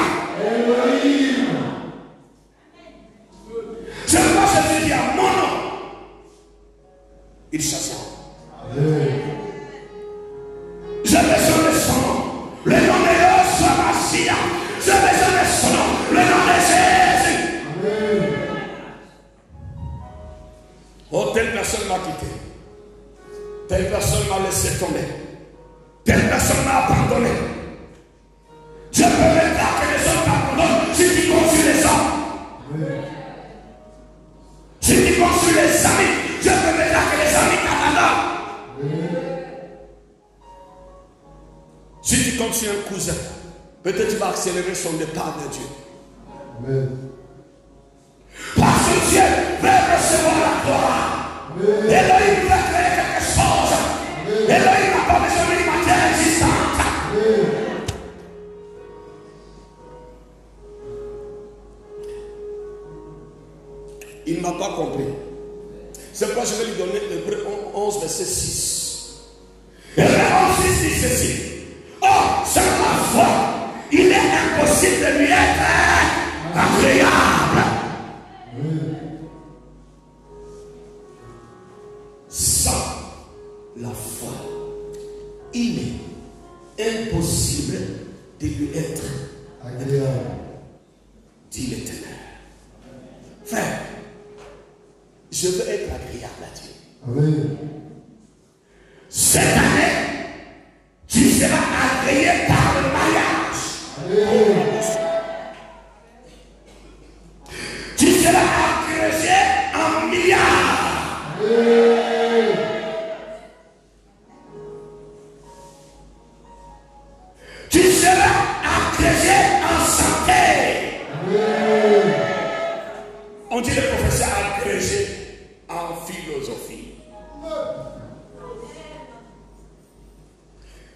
Je vois Jésus dire mon nom. Il chassera. J'ai besoin de son nom. Le nom de Yoshua Mashiach. J'ai besoin de son nom. Le nom de Jésus. Oh, telle personne m'a quitté. Telle personne m'a laissé tomber. Telle personne m'a abandonné. Je peux même pas que les autres t'abandonnent si tu consules les hommes. Si tu consules les amis, je peux même pas que les amis t'abandonnent. Si tu consules un cousin, peut-être tu vas accélérer son départ de Dieu. Parce que Dieu veut recevoir la gloire. Elohim veut créer quelque chose. Elohim n'a pas besoin d'une matière existante. Il ne m'a pas compris. C'est pourquoi je vais lui donner Hébreux 11, verset 6. Hébreux 11, 6 dit ceci. Oh, sans la foi, il est impossible de lui être agréable. Sans la foi, il est impossible de lui être agréable, dit l'Éternel. Frère, je veux être agréable à Dieu. Amen. Cette année, tu seras agréé par le mariage. Amen. Tu seras agrégé en milliards. Amen. Tu seras agrégé en santé. Amen. On dit le professeur agrégé en philosophie.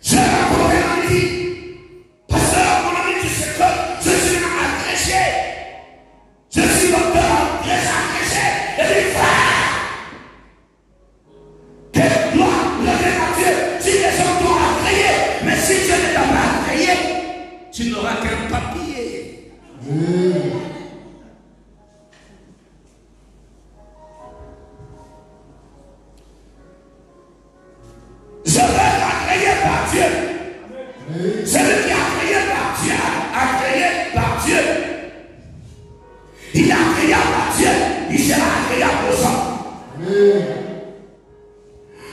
J'ai rencontré un ami. Pasteur, mon ami, tu sais que je suis agrégé. Je suis docteur, très agrégé. Et dit, frère, quelle gloire lever à Dieu si les gens t'ont agréé. Mais si Dieu ne t'a pas agréé, tu n'auras qu'un papier. Je veux être agréé par Dieu. Celui qui est agréé par Dieu, agréé par Dieu. Il est agréable par Dieu, il sera agréable aux hommes.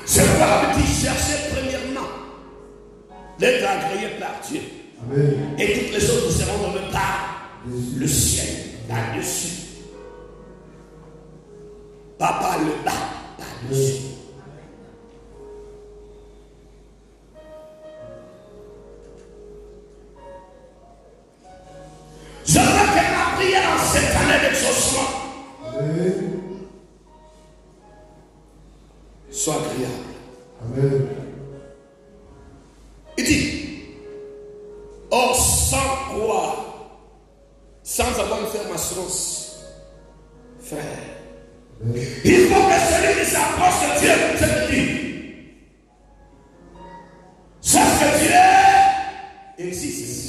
C'est pourquoi on dit chercher premièrement d'être agréé par Dieu. Et toutes les autres seront données par le ciel, par-dessus. Pas par le bas, par-dessus. Je veux que ma prière en cette année d'exaucement soit agréable. Amen. Il dit, or sans croire, sans avoir une ferme assurance, frère, il faut que celui qui s'approche de Dieu se dise, sache que Dieu existe.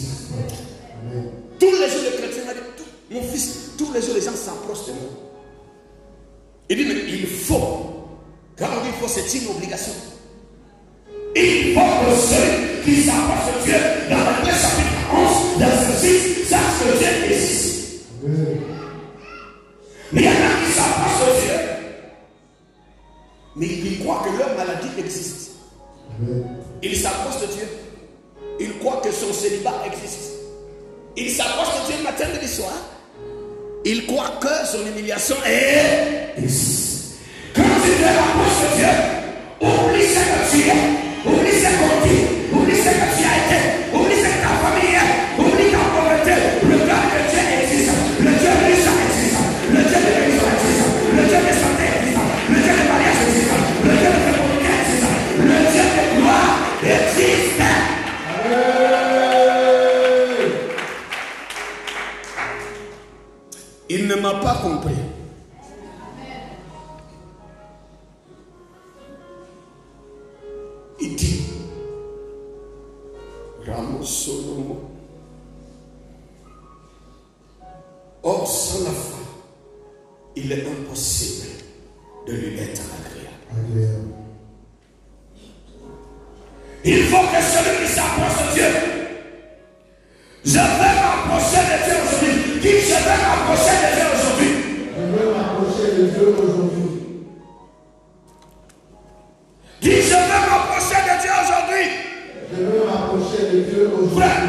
Tous les jours, les chrétiens m'ont dit, mon fils, tous les jours, les gens s'approchent de moi. Il dit, mais il faut, car on dit il faut, c'est une obligation. Il faut que celui qui s'approche de Dieu, dans le chapitre 11, verset 6, sache que Dieu existe. Mais il y en a qui s'approchent de Dieu, mais ils croient que leur maladie existe. Ils s'approchent de Dieu, ils croient que son célibat existe. Il s'approche de Dieu le matin et le soir. Il il croit que son humiliation est ici. Quand tu te rapproches de Dieu, oublie ce que tu es, oublie ce qu'on dit, oublie ce que tu as été, oublie ce que ta famille est, oublie ta pauvreté. Le Dieu de Dieu existe, le Dieu de l'Israël existe, le Dieu de l'Israël existe, le Dieu de santé existe, le Dieu de mariage existe, le Dieu de fécondité existe, le Dieu de gloire existe. Il ne m'a pas compris. Il dit, Ramos Solomon, or sans la foi, il est impossible de lui être agréable. Il faut que celui qui s'approche de Dieu, je vais m'approcher de Dieu aujourd'hui. Dis, je vais m'approcher de Dieu aujourd'hui. Je veux m'approcher de Dieu aujourd'hui. Dis, je veux m'approcher de Dieu aujourd'hui. Je veux m'approcher de Dieu aujourd'hui. Frère,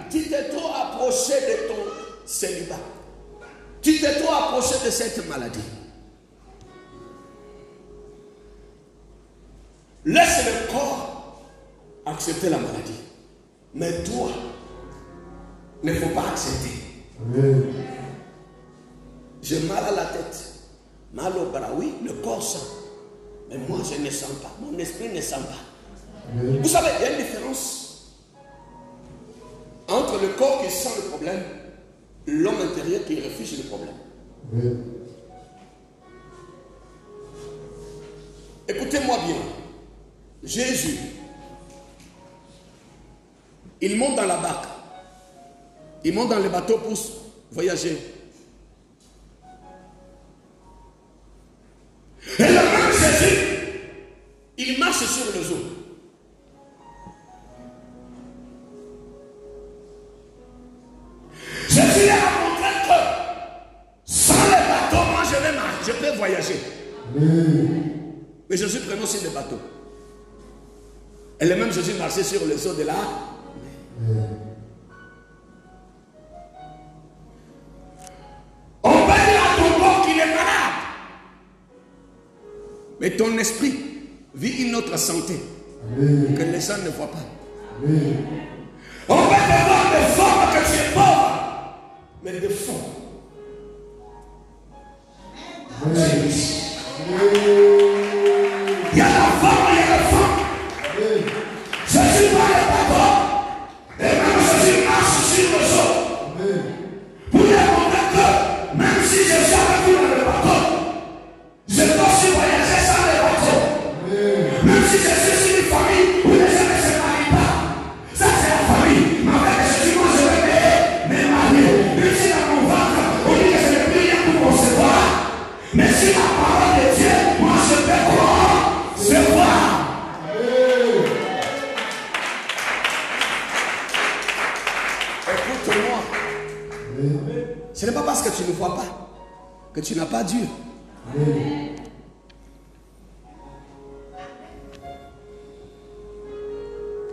tu t'es trop approché de ton célibat. Tu t'es trop approché de cette maladie. Laisse le corps accepter la maladie. Mais toi, il ne faut pas accepter. Amen. J'ai mal à la tête, mal au bras, oui, le corps sent. Mais moi, je ne sens pas. Mon esprit ne sent pas. Amen. Vous savez, il y a une différence entre le corps qui sent le problème, l'homme intérieur qui refuse le problème. Amen. Écoutez-moi bien. Jésus, il monte dans la barque. Il monte dans le bateau pour voyager. Et le même Jésus, il marche sur les eaux. Jésus leur a montré que sans le bateau, moi je vais marcher, je peux voyager. Mais Jésus prenait aussi des bateaux. Et le même Jésus marchait sur les eaux de la mer. On va dire à ton corps qu'il est malade. Mais ton esprit vit une autre santé que les gens ne voient pas. On va te voir de forme que tu es pauvre, mais de fond. Il y a la forme, il y a le fond. Jésus va le bateau, et même Jésus marche sur le sol. Pour lui montrer que même si je suis avec vous dans le bateau, je peux aussi voyager sans le bateau. Même si je suis sur une famille où les gens ne se marient pas, ça c'est la famille. Mais avec Jésus, moi je vais me marier. Même si dans mon ventre, on dit que je n'ai plus rien pour concevoir. Mais si la parole de Dieu, moi je peux concevoir. Écoute-moi. Ce n'est pas parce que tu ne vois pas que tu n'as pas Dieu.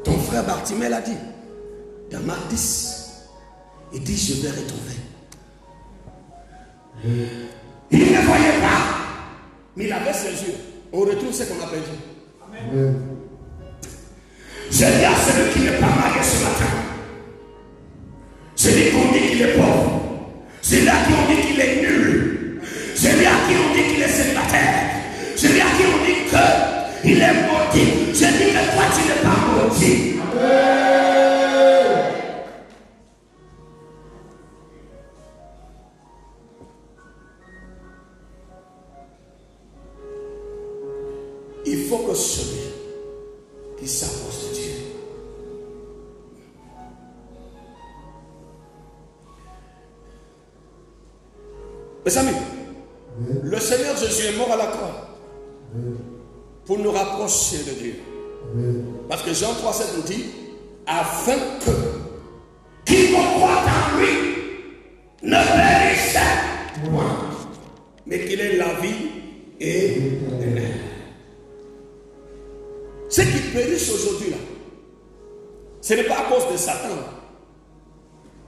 Ton frère Bartimée l'a dit dans Marc 10. Il dit, je vais retrouver. Il ne voyait pas, mais il avait ses yeux. On retrouve ce qu'on a perdu. Je dis à celui qui n'est pas marié ce matin, celui qu'on dit qu'il est pauvre, celui à qui on dit qu'il est nul, celui à qui on dit qu'il est célibataire, celui à qui on dit qu'il est maudit, je dis que toi tu n'es pas maudit. Il faut que celui qui s'approche de Dieu mes amis, le Seigneur Jésus est mort à la croix pour nous rapprocher de Dieu. Parce que Jean 3,7 nous dit, afin que quiconque croit en lui ne périsse point, mais qu'il ait la vie éternelle. Ceux qui périssent aujourd'hui là, ce n'est pas à cause de Satan.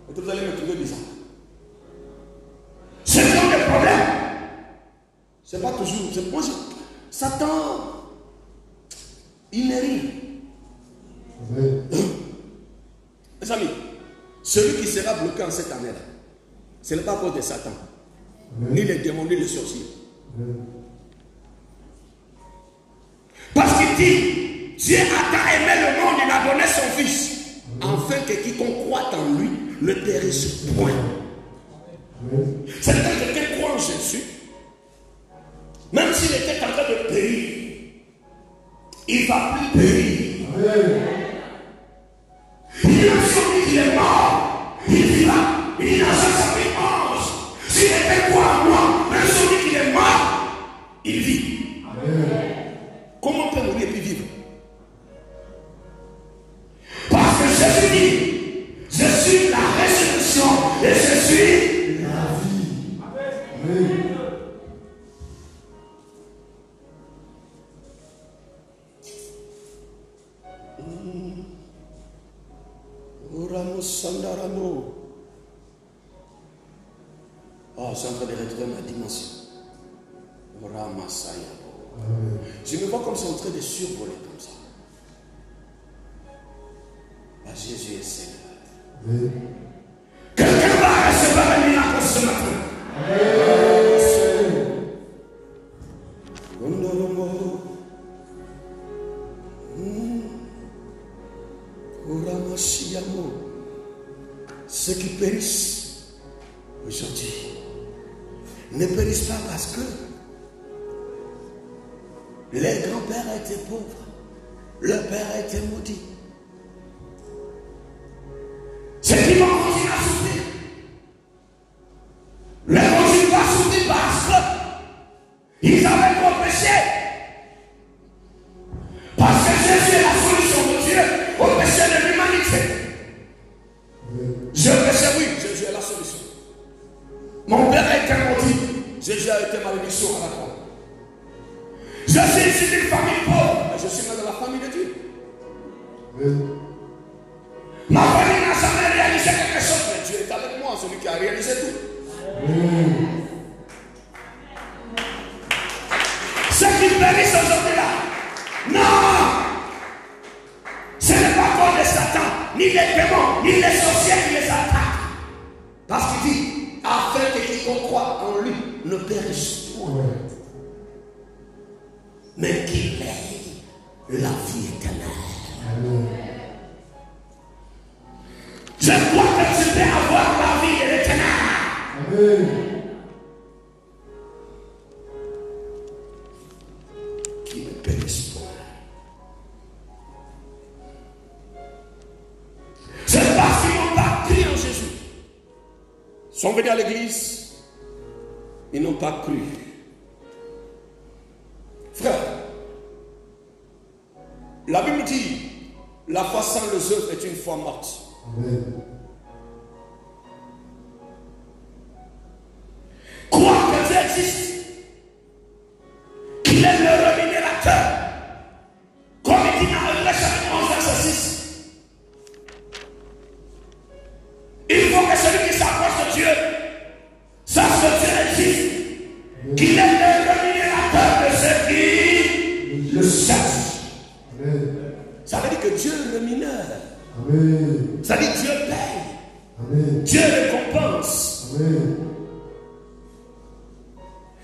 Vous allez me trouver bizarre. C'est C'est pas toujours. Satan, il n'est rien. Mes amis, celui qui sera bloqué en cette année-là, ce n'est pas à cause de Satan, ni les démons, ni les sorciers. Parce qu'il dit, Dieu a tant aimé le monde, il a donné son Fils, afin que quiconque croit en lui ne périsse point. C'est-à-dire que quelqu'un croit en Jésus, même s'il était en train de périr, il ne va plus périr. Il a sauvé qu'il est mort, il vivra, il n'a jamais fait ange. S'il était quoi en moi, même celui qui est mort, il vit. Comment on peut mourir et puis vivre? Parce que Jésus dit, je suis la résurrection et je suis la vie. Amen. Oh, c'est en train de retrouver ma dimension. Je me vois comme ça en train de survoler comme ça. Ah, Jésus est Seigneur. Quelqu'un va recevoir un miracle ce matin. Ceux qui périssent aujourd'hui ne périssent pas parce que les grands-pères étaient pauvres, leur père a été maudit. Ceux qui vont continuer à souffrir ne continuent pas à souffrir parce qu'ils avaient trop péché. Parce que Jésus est la solution de Dieu au péché de l'humanité. Je péchais, oui, Jésus est la solution. Mon père a été maudit, Jésus a été malédiction à la croix. Je suis issu d'une famille pauvre, mais je suis dans la famille de Dieu. Ma famille n'a jamais réalisé quelque chose, mais Dieu est avec moi, celui qui a réalisé tout. Ceux qui périssent aujourd'hui là, non! Ce n'est pas contre Satan, ni les démons, ni les sorciers qui les attaquent. Parce qu'il dit, afin que quiconque croit en lui ne périsse point, mais qu'il ait la vie éternelle. Je crois que tu peux avoir la vie éternelle. Qui ne périsse point. C'est parce qu'ils n'ont pas cru en Jésus. Ils sont venus à l'église, ils n'ont pas cru. Frère, la Bible dit, la foi sans les œuvres est une foi morte. Amen. Croire que Dieu existe, qu'il est le rémunérateur, comme il dit dans le chapitre 11, verset 6. Il faut que celui qui s'approche de Dieu sache que Dieu existe, qu'il est le rémunérateur de ceux qui le cherchent. Ça veut dire que Dieu rémunère. Amen. Ça veut dire que Dieu paye. Amen. Dieu récompense. Amen.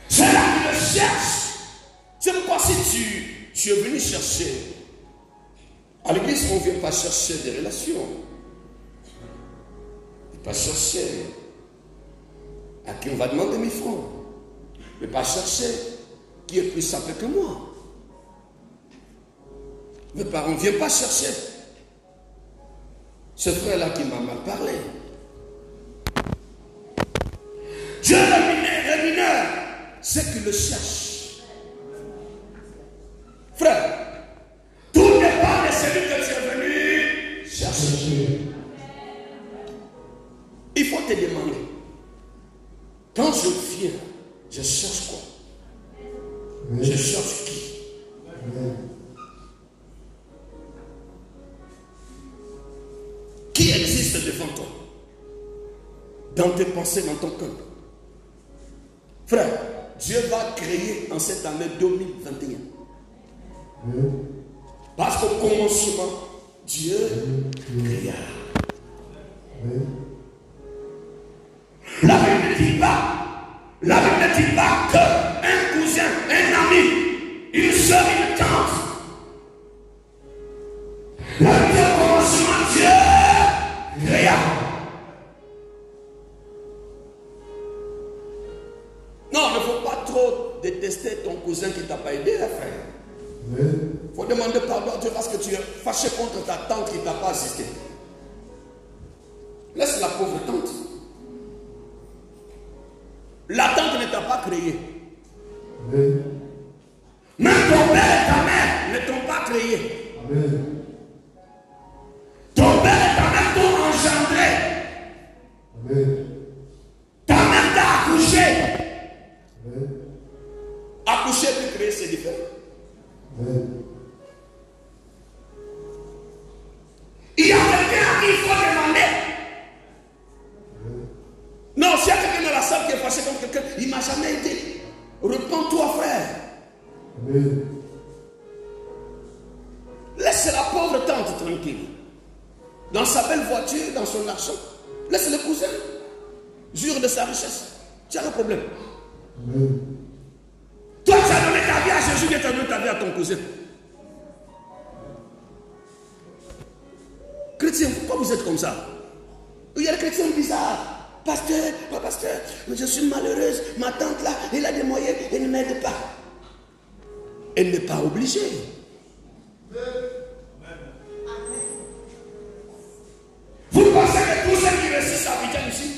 C'est là qu'il le cherche. C'est pourquoi si tu es venu chercher, à l'église, on ne vient pas chercher des relations. On ne vient pas chercher à qui on va demander 1000 francs. On ne vient pas chercher qui est plus simple que moi. Mes parents ne viennent pas chercher ce frère-là qui m'a mal parlé. Dieu rémunère ceux qui le cherchent. Frère, tout dépend de celui que tu es venu chercher. Il faut te demander, quand je viens, je cherche quoi? Je cherche qui? Qui existe devant toi? Dans tes pensées, dans ton cœur. Frère, Dieu va créer en cette année 2021. Parce qu'au commencement, Dieu créa. La Bible ne dit pas qu'un cousin, un ami, une soeur, une tante. La Bible dit au commencement, Dieu créa. Non, il ne faut pas trop détester ton cousin qui ne t'a pas aidé à faire. Il faut demander pardon à Dieu parce que tu es fâché contre ta tante qui ne t'a pas assisté. Laisse la pauvre tante. La tante ne t'a pas créé. Même ton père et ta mère ne t'ont pas créé. Ton père et ta mère t'ont engendré. Ta mère t'a accouché. Accoucher et créer, c'est différent. Il y a quelqu'un à qui il faut demander. Non, s'il y a quelqu'un dans la salle qui est fâché contre quelqu'un, il ne m'a jamais aidé. Repends-toi, frère. Laisse la pauvre tante tranquille. Dans sa belle voiture, dans son argent. Laisse le cousin. Jure de sa richesse. Tu as un problème. Toi, tu as donné ta vie à Jésus, tu as donné ta vie à ton cousin. Chrétien, pourquoi vous êtes comme ça? Il y a des chrétiens bizarres. Pasteur, je suis malheureuse. Ma tante là, elle a des moyens, elle ne m'aide pas. Elle n'est pas obligée. Vous pensez que tous ceux qui réussissent à Abidjan ici,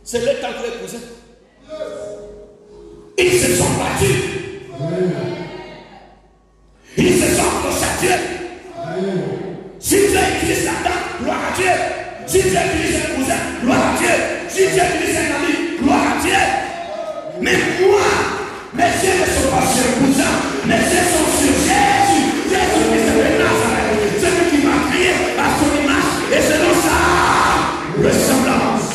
c'est les tantes et les cousins? Ils se sont battus. Ils se sont consacrés. Si Dieu utilise la tante, gloire à Dieu. Si Dieu utilise un cousin, gloire à Dieu. Si Dieu utilise un ami, gloire à Dieu. Mais moi, mes yeux ne sont pas sur le cousin, mes yeux sont sur Jésus. Jésus-Christ de Nazareth, celui qui m'a créé à son image et selon sa ressemblance.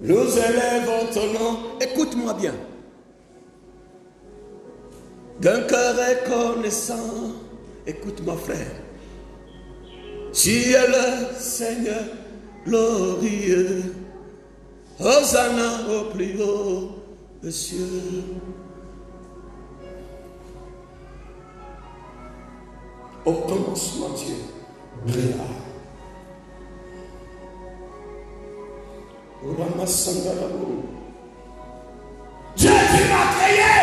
Nous élèvons ton nom, écoute-moi bien. D'un cœur reconnaissant, écoute-moi frère. Tu es le Seigneur glorieux. Hosanna au plus haut des cieux. Au commencement Dieu créa. Dieu, tu m'as créé.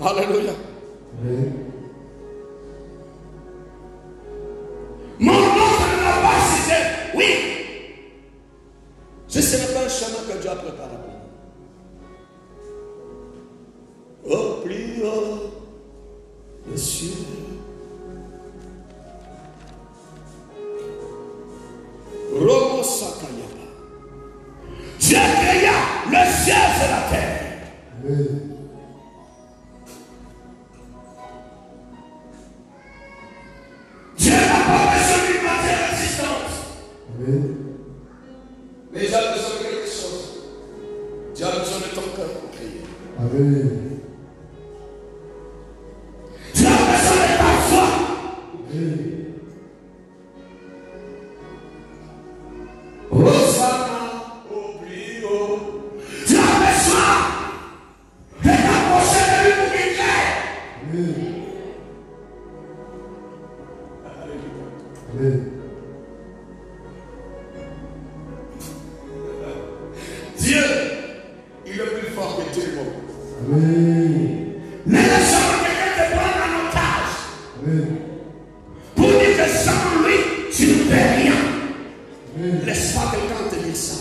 Alléluia. Mon nom ne l'a pas cité. Oui. Ce n'est pas un chemin que Dieu a préparé pour nous. Au plus haut des cieux. Romo Sakayaba. Dieu créa le ciel et la terre. Dieu n'a pas besoin d'une matière résistante. Mais il a besoin de quelque chose. Dieu a besoin de ton cœur pour créer. Amen. Dieu a besoin de ta foi. Hosanna au plus haut. Tu as besoin de t'approcher de lui pour qu'il crée. Dieu, il est plus fort que tout le monde. Mais le sang de quelqu'un te prend en otage. Pour dire que sans lui, tu ne fais rien. Laisse pas quelqu'un te dire ça.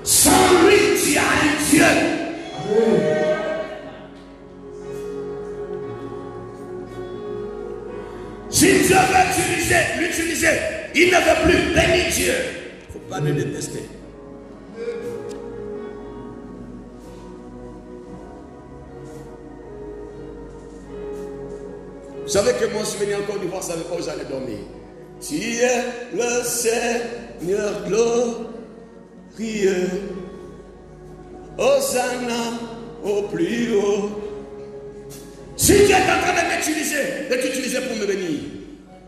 Sans lui, tu as un Dieu. l'utiliser. Il ne veut plus bénir Dieu. Il ne faut pas le détester. Vous savez que moi, je suis venu en Côte d'Ivoire, je ne savais pas où j'allais dormir. Tu es le Seigneur glorieux. Hosanna au plus haut. Si tu es en train de t'utiliser pour me bénir,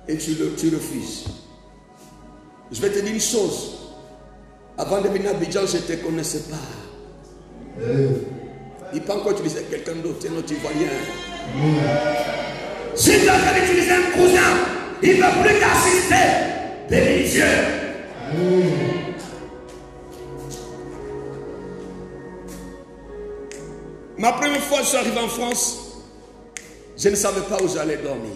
et tu refuses, je vais te dire une chose. Avant de venir à Abidjan, je ne te connaissais pas. Il peut encore utiliser quelqu'un d'autre, un autre Ivoirien. Si tu es en train d'utiliser un cousin, il ne veut plus t'assister. Bénis Dieu. Ma première fois, je suis arrivé en France, je ne savais pas où j'allais dormir.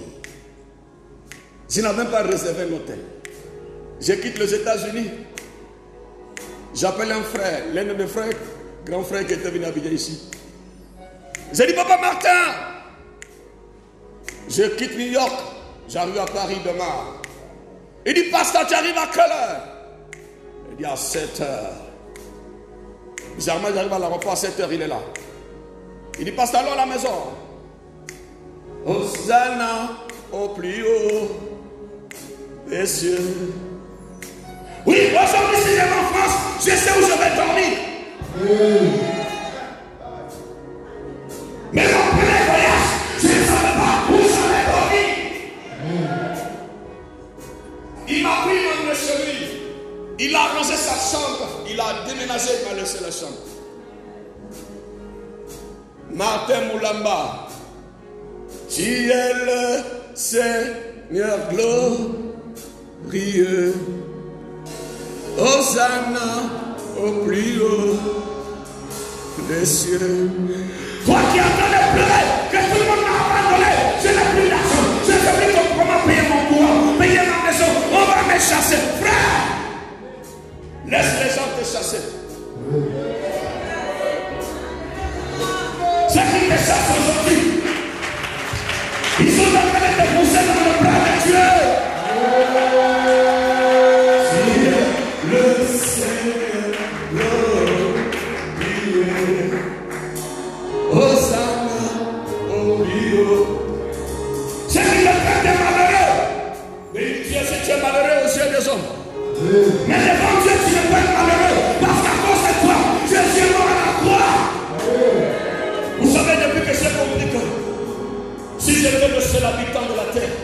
Je n'avais même pas réservé un hôtel. Je quitte les États-Unis. J'appelle un frère, l'un de mes frères, grand frère qui était venu habiter ici. J'ai dit, Papa Martin, je quitte New York, j'arrive à Paris demain. Il dit, Pasteur, tu arrives à quelle heure? Il dit, à 7 heures. Bizarrement, j'arrive à l'aéroport à 7 heures, il est là. Il dit, Pasteur, allons à la maison. Hosanna au plus haut des cieux. Oui, aujourd'hui, si je vais en France, je sais où je vais dormir. Mais mon premier voyage, je ne savais pas où j'allais dormir. Il m'a pris dans le chez lui. Il a arrangé sa chambre. Il a déménagé, il m'a laissé la chambre. Martin Moulamba, tu es le Seigneur glorieux. Hosanna au plus haut des cieux. Toi qui es en train de pleurer, que tout le monde m'a abandonné, je n'ai plus d'argent, je ne sais plus comment payer mon courant, payer ma maison, on va me chasser. Frère, laisse les gens te chasser. Ceux qui te chassent aujourd'hui, ils sont en train de te pousser dans le bras de Dieu. Le Seigneur glorieux, Hosanna au plus haut. C'est qui le fait des malheureux. Mais Dieu, si tu es malheureux aux yeux des hommes. Mais devant Dieu, tu n'es pas malheureux. Parce qu'à cause de toi, Jésus est mort à la croix. Vous savez, depuis que c'est compliqué, si j'étais le seul habitant de la terre,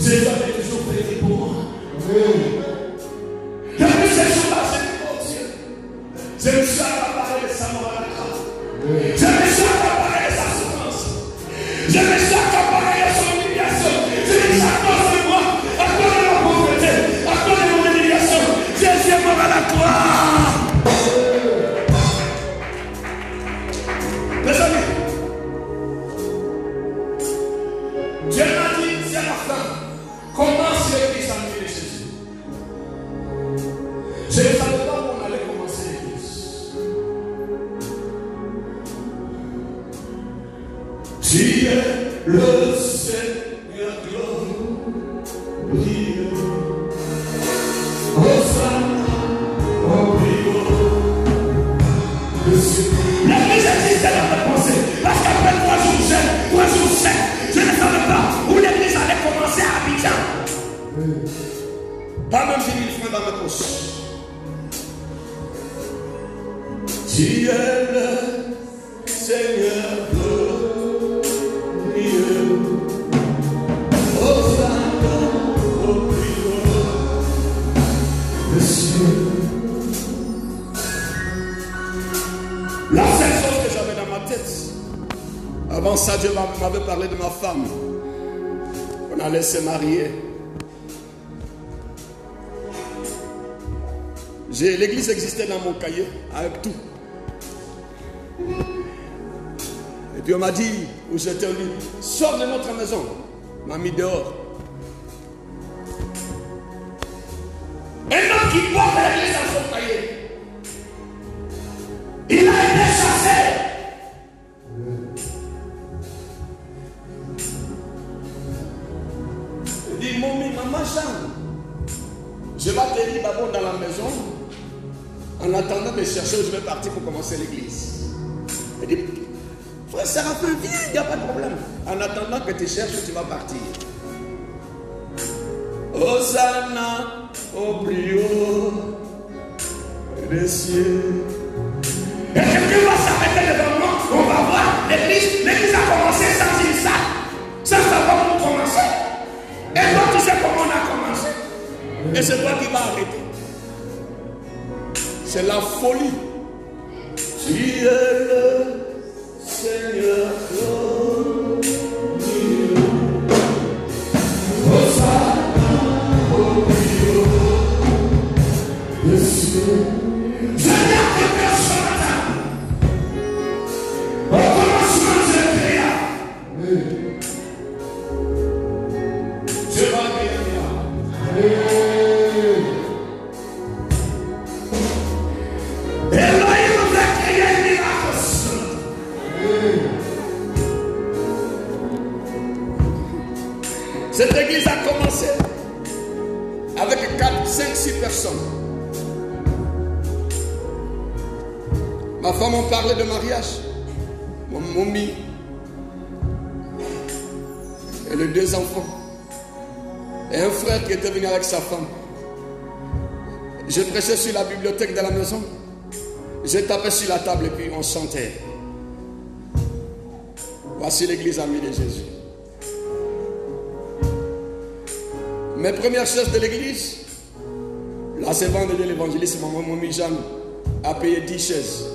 Jésus avait toujours prié pour moi. Depuis ces jours-là, j'ai dit, oh Dieu, je me suis accaparé de sa mort à la croix. Je me suis accaparé de sa souffrance. Je me suis accaparé de son humiliation. Je me suis à cause de moi, à cause de ma pauvreté, à cause de mon humiliation. Jésus est mort à la croix. Mes amis, Dieu m'a dit, c'est la fin. Commence l'église en nuit de Jésus. Je ne savais pas où on allait commencer l'église. Tu es le Seigneur glorieux. Hosanna au plus haut des cieux. L'église existait dans ma pensée. Parce qu'après 3 jours jeûne, 3 jours sec, je ne savais pas où l'église allait commencer à Abidjan. Pas même 10 000 francs dans ma poche. Tu es le Seigneur glorieux. Hosanna au plus haut des cieux. La seule chose que j'avais dans ma tête, avant ça, Dieu m'avait parlé de ma femme. On allait se marier. L'église existait dans mon cahier, avec tout. Et puis on m'a dit, où j'étais, on dit, sors de notre maison. On m'a mis dehors. Un homme qui porte l'église dans son cahier, il a été chassé. Il dit, maman, ma chambre. Je vais atterrir d'abord dans la maison. En attendant de chercher où je vais partir pour commencer l'église. Il dit, frère Séraphin, viens, il n'y a pas de problème. En attendant que tu cherches où tu vas partir. Hosanna au plus haut des cieux. Et quelqu'un va s'arrêter devant moi. On va voir l'église. L'église a commencé sans dire ça. Ça va pour commencer. Et toi, tu sais comment on a commencé. Et c'est toi qui vas arrêter. C'est la folie. Tu es le Seigneur. Cette église a commencé avec 4, 5, 6 personnes. Ma femme, on parlait de mariage. Mon momie et les 2 enfants. Et un frère qui était venu avec sa femme. Je prêchais sur la bibliothèque de la maison. J'ai tapé sur la table et puis on chantait. Voici l'église amie de Jésus. Mes premières chaises de l'église, là c'est vendredi l'évangéliste, maman Momie Jeanne a payé 10 chaises.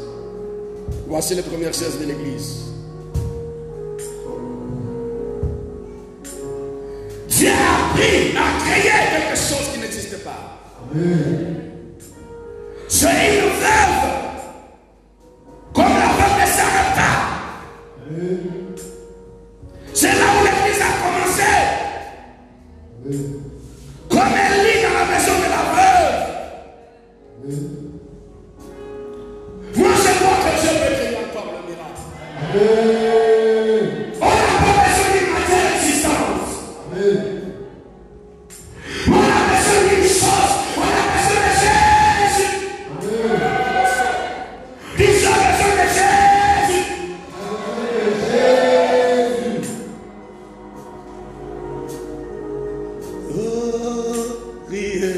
Voici les premières chaises de l'église. Dieu a appris à créer quelque chose qui n'existe pas. Amen. C'est une veuve, comme la veuve de Sarepta. C'est là où l'église a commencé. Amen. Comme elle lit dans la maison de la veuve. Moi je vois que Dieu peut créer encore le miracle. On n'a pas besoin d'une matière existante. On a besoin d'une chose. On a besoin de Jésus. Ils ont besoin de Jésus. Priez.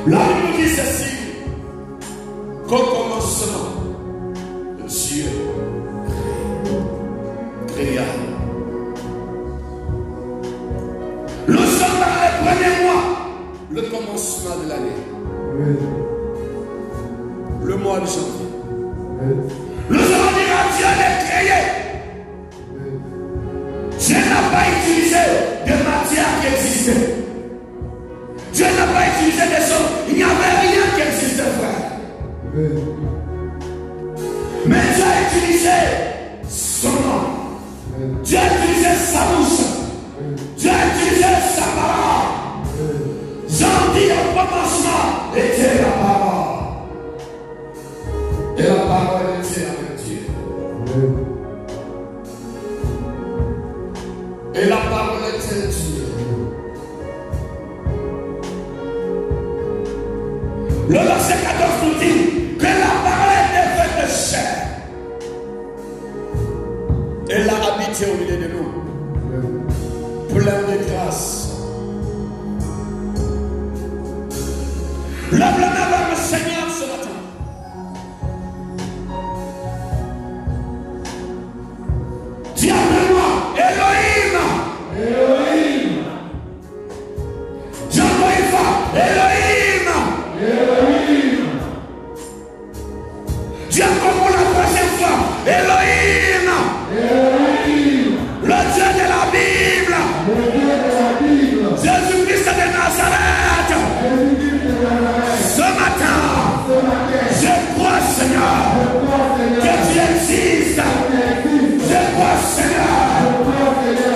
La Bible dit ceci, qu'au commencement, Dieu créa. Nous sommes dans les premiers mois, le commencement de l'année. Le mois de janvier. Nous allons dire à Dieu de créer. Dieu n'a pas utilisé de matière qui existait. Dieu n'a pas utilisé des choses. Il n'y avait rien qui existait, frère. Mais Dieu a utilisé son nom. Dieu a utilisé sa bouche. Dieu a utilisé sa parole. Jean dit au commencement était la parole. Et la parole était avec Dieu. Et la parole était Dieu. Le verset 14 nous dit que la parole était faite de chair. Elle a habité au milieu de nous. Plein de grâce. Lève la main vers le Seigneur ce matin. Dis après moi, Elohim. Elohim. Dis encore une fois, Elohim. Elohim. Dis encore pour la troisième fois, Elohim. Elohim. Le Dieu de la Bible. Le Dieu de la Bible. Jésus-Christ de Nazareth. Ce matin, je crois, Seigneur, que tu existes. Je crois, Seigneur,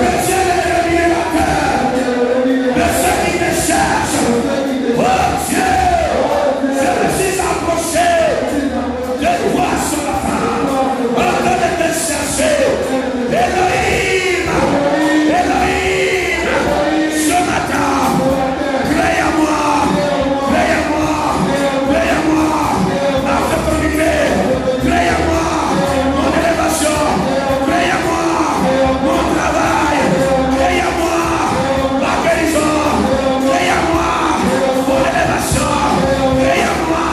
que tu es le révélateur de ceux qui te cherchent. Oh Dieu, je me suis approché de toi ce matin, afin de te chercher. Elohim, Elohim, ce matin, crée à moi, crée à moi, crée à moi, ma fécondité, crée à moi, mon élévation, crée à moi, mon travail, crée à moi, ma guérison, crée à moi, mon élévation, crée à moi,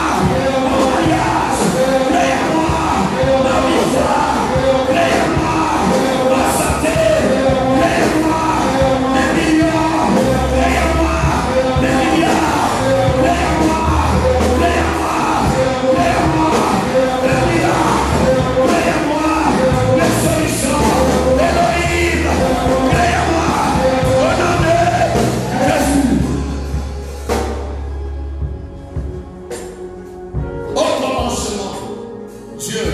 mon mariage, crée à moi, ma victoire, crée à moi, ma santé, crée à moi, mes millions, crée à moi, mes milliards, crée à moi, crée à moi, crée à moi, les miracles, crée à moi, les solutions, Elohim, crée à moi, au nom de Jésus. Au commencement, Dieu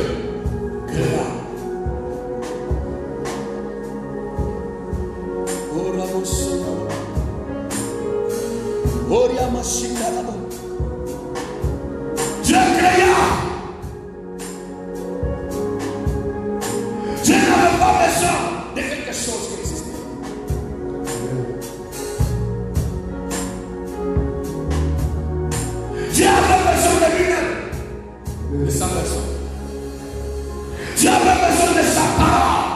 créa. Dieu créa. Dieu n'avait pas besoin de quelque chose qui existait. Dieu avait besoin de lui-même, de sa personne. Dieu avait besoin de sa parole.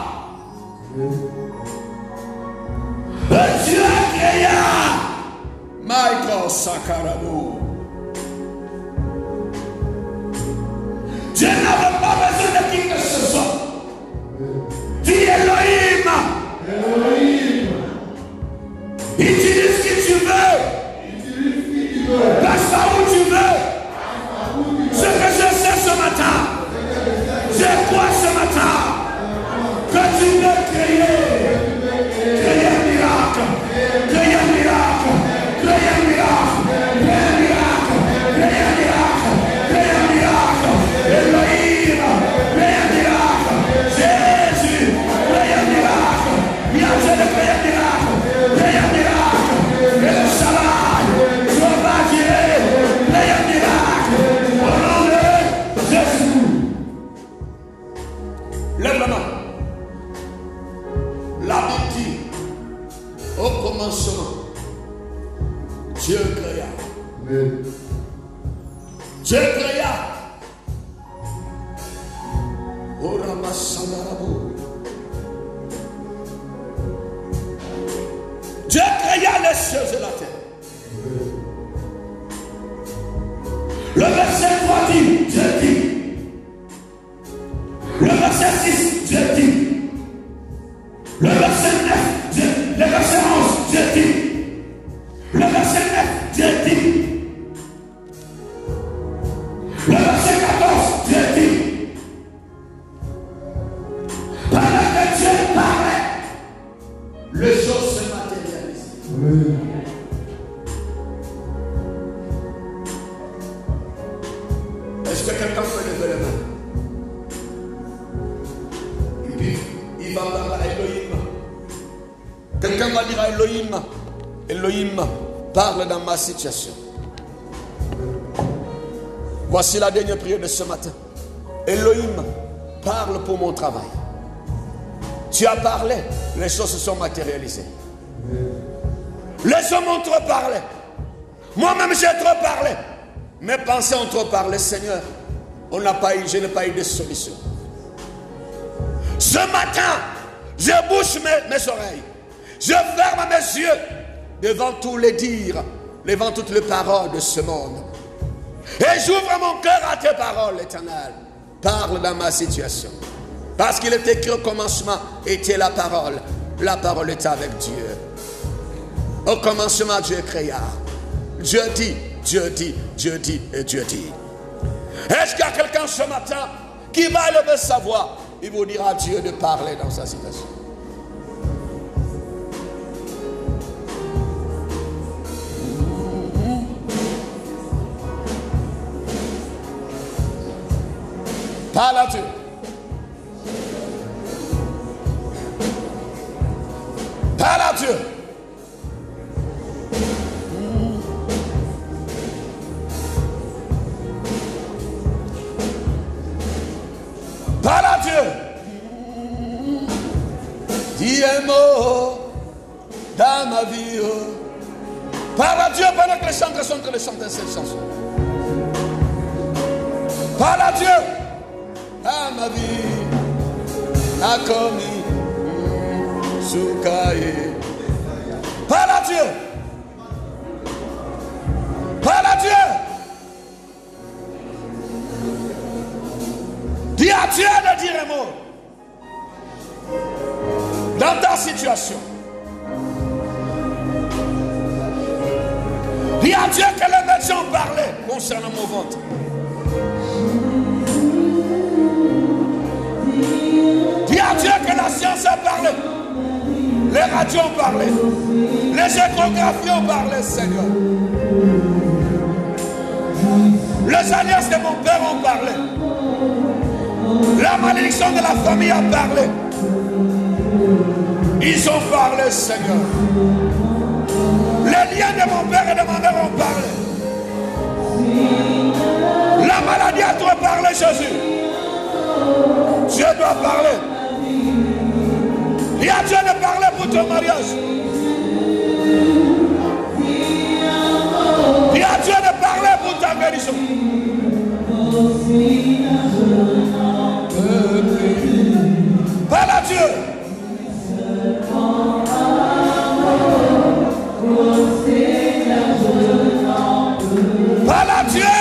Et Dieu créa. Michael Sakarabo. Dieu n'avait pas besoin de qui que ce soit. Dis Elohim. Elohim. Utilise qui tu veux. Passe par où tu veux. Ce que je sais ce matin, je crois ce matin que tu veux créer. Créer un miracle. Créer un miracle. Créer un miracle. Créer un miracle. Créer un miracle. Créer un miracle. Elohim. Créer un miracle. Jésus. Créer un miracle. Viens Dieu de créer un miracle. Créer un miracle. Et le Shabbat. Jéhovah Jireh. Créer un miracle. Au nom de Jésus. Lève la main. La Bible dit, au commencement, Dieu créa. Dieu créa. Oh Ramasandarabo. Dieu créa les cieux et la terre. Le verset 3 dit, Dieu dit. Le verset 6, Dieu dit. Le verset 9, Dieu. Le verset 11, Dieu dit. Le verset 9, Dieu dit. Le verset 14, Dieu dit. Pendant que Dieu parlait, les choses se matérialisent. Est-ce que quelqu'un peut lever les mains? Et puis, il va parler à Elohim. Quelqu'un va dire à Elohim, Elohim, parle dans ma situation. Voici la dernière prière de ce matin. Elohim, parle pour mon travail. Tu as parlé, les choses se sont matérialisées. Les hommes ont trop parlé. Moi-même j'ai trop parlé. Mes pensées ont trop parlé, Seigneur. Je n'ai pas eu de solution. Ce matin, je bouche mes oreilles. Je ferme mes yeux devant tous les dires, devant toutes les paroles de ce monde. Et j'ouvre mon cœur à tes paroles, Éternel. Parle dans ma situation. Parce qu'il est écrit au commencement, était la parole. La parole est avec Dieu. Au commencement, Dieu créa. Dieu dit, Dieu dit, Dieu dit et Dieu dit. Est-ce qu'il y a quelqu'un ce matin qui va lever sa voix? Il vous dira à Dieu de parler dans sa situation. Parle à Dieu. Parle à Dieu. Parle à Dieu. Dis un mot dans ma vie. Parle à Dieu pendant que les chanteurs sont en train de chanter cette chanson. Parle à Dieu. À ma vie. A commis. Soukaye. Parle à Dieu. Parle à Dieu. Dis à Dieu de dire un mot dans ta situation. Dis à Dieu que les médecins ont parlé concernant mon ventre. Dis à Dieu que la science a parlé. Les radios ont parlé. Les échographies ont parlé, Seigneur. Les alliances de mon père ont parlé. La malédiction de la famille a parlé. Ils ont parlé, Seigneur. Les liens de mon père et de ma mère ont parlé. La maladie a trop parlé, Jésus. Dieu doit parler. Dis à Dieu de parler pour ton mariage. Dis à Dieu de parler pour ta guérison. Parle à Dieu. Parle à Dieu.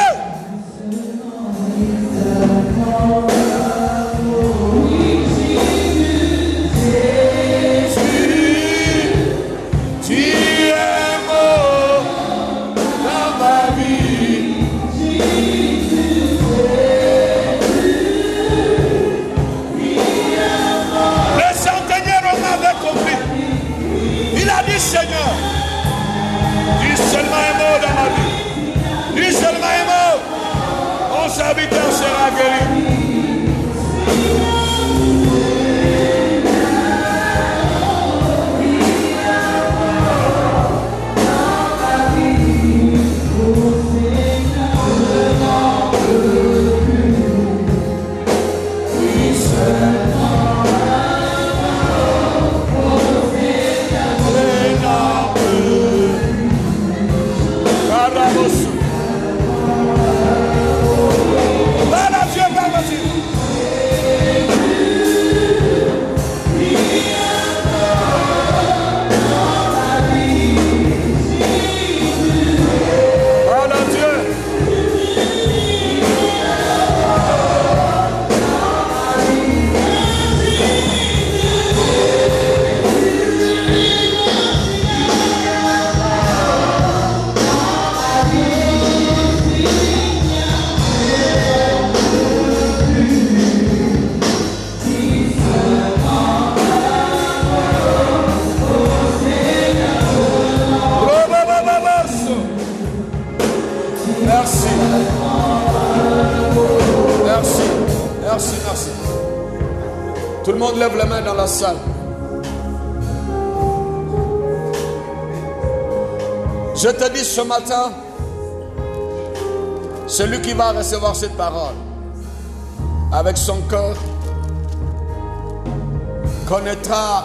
Tout le monde lève la main dans la salle. Je te dis ce matin, celui qui va recevoir cette parole avec son cœur connaîtra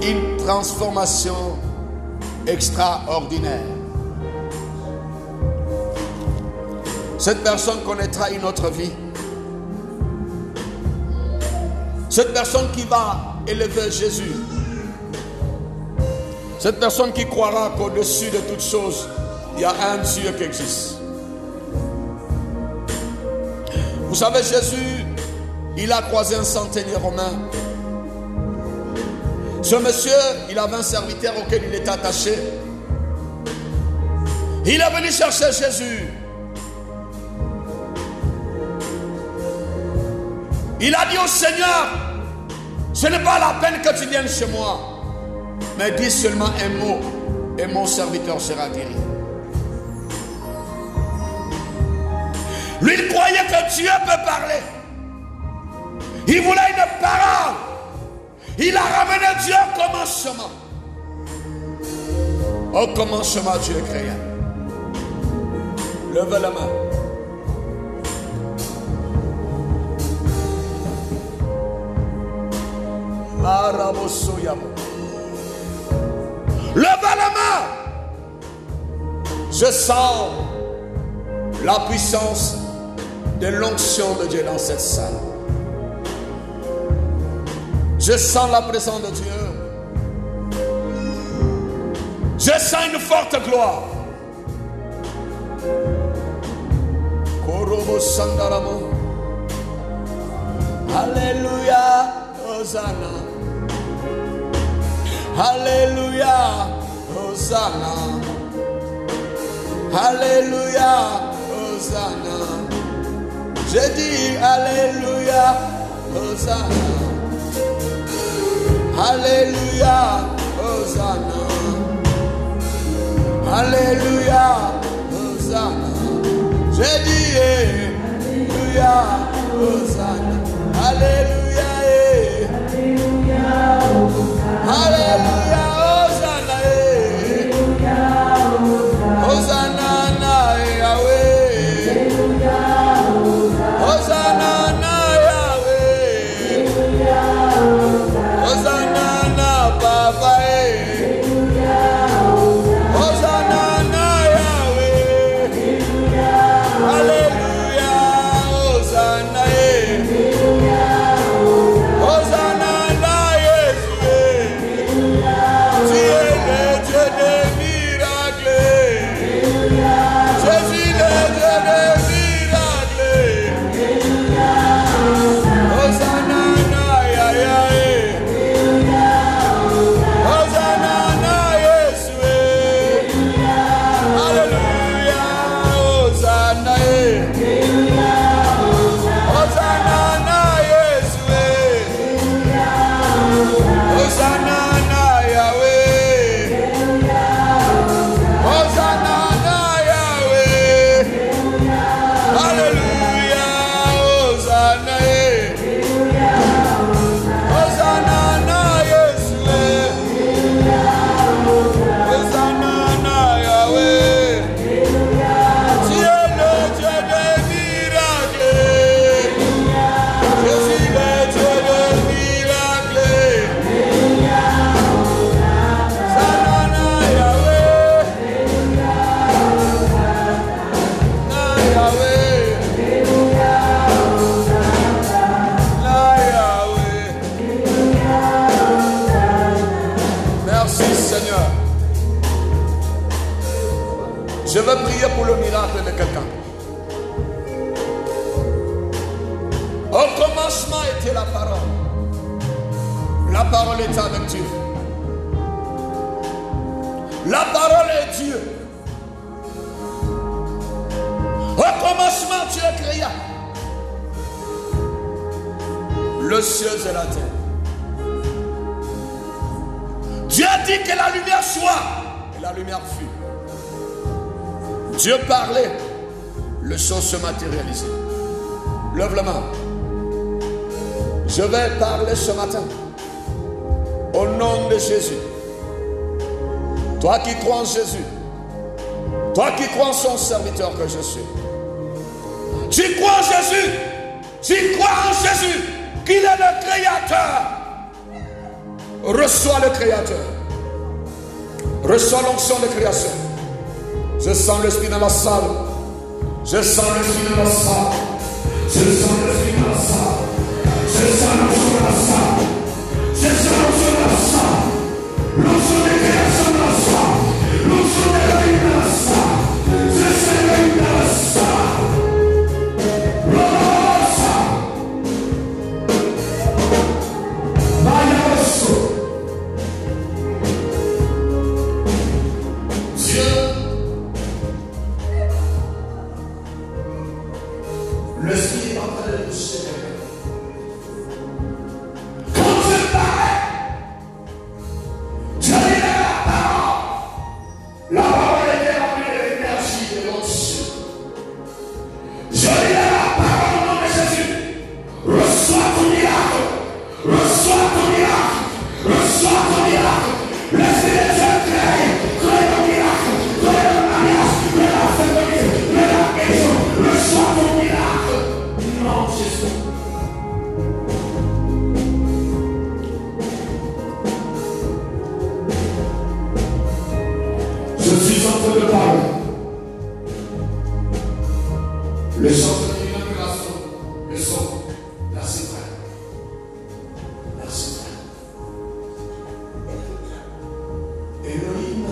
une transformation extraordinaire. Cette personne connaîtra une autre vie. Cette personne qui va élever Jésus. Cette personne qui croira qu'au-dessus de toutes choses, il y a un Dieu qui existe. Vous savez, Jésus, il a croisé un centenier romain. Ce monsieur, il avait un serviteur auquel il était attaché. Il est venu chercher Jésus. Il a dit au Seigneur, ce n'est pas la peine que tu viennes chez moi, mais dis seulement un mot et mon serviteur sera guéri. Lui, il croyait que Dieu peut parler. Il voulait une parole. Il a ramené Dieu au commencement. Au commencement, Dieu créa. Levez la main. Levez la main. Je sens la puissance de l'onction de Dieu dans cette salle. Je sens la présence de Dieu. Je sens une forte gloire. Alléluia, Hosanna. Alléluia, Hosanna. Alléluia, Hosanna. J'ai dit Alléluia, Hosanna. Alléluia, Hosanna. Alléluia, Hosanna. J'ai dit Alléluia, Hosanna. Alléluia, Alléluia, Hosanna. Hosanna, Yahweh. Hosanna, Yahweh. Hosanna, Papa. Hosanna, Yahweh. Alléluia, Hosanna. Hosanna, Jésus. Tu es le Dieu des miracles. Jésus, le Dieu des miracles. Hosanna, Yahweh. Hosanna, Jésus. Alléluia, Hosanna. Hosanna, Jésus. Hosanna, Yahweh. Hosanna, Yahweh. Alléluia, Hosanna. Hosanna, Jésus. Hosanna, Yahweh. Tu es le Dieu des miracles. Je suis le Dieu des miracles. Hosanna, Yahweh. Yahweh. Yahweh. Merci Seigneur. Je veux prier pour le miracle de quelqu'un. Au commencement était la parole. La parole est avec Dieu. La parole est Dieu. Au commencement, Dieu créa le ciel et la terre. Dieu a dit que la lumière soit, et la lumière fut. Dieu parlait, les choses se matérialisaient. Lève la main. Je vais parler ce matin au nom de Jésus. Toi qui crois en Jésus, toi qui crois en son serviteur que je suis, tu crois en Jésus, tu crois en Jésus, qu'il est le Créateur. Reçois le Créateur. Reçois l'onction de création. Je sens l'esprit dans la salle. Je sens l'esprit dans la salle. Je sens l'esprit dans la salle. Je sens l'onction dans la salle. Je sens l'onction dans la salle. L'onction de création dans la salle. L'onction de la vie dans la salle. Je sens la vie dans la salle. Rosa. Vaya osso. Dieu, l'esprit est en train de toucher quelqu'un. Quand je parlais, je disais la parole était remplie de l'énergie de l'onction. Je disais la parole au nom de Jésus. Reçois ton miracle. Reçois ton miracle. Reçois ton miracle. L'esprit de Dieu crée ton miracle. Crée le mariage. Crée la féminité. Crée la guérison. Reçois ton miracle. Non, Jésus. Je suis en train de parler. Le chant de l'inauguration, le son, la citerne. La citerne. Elohim,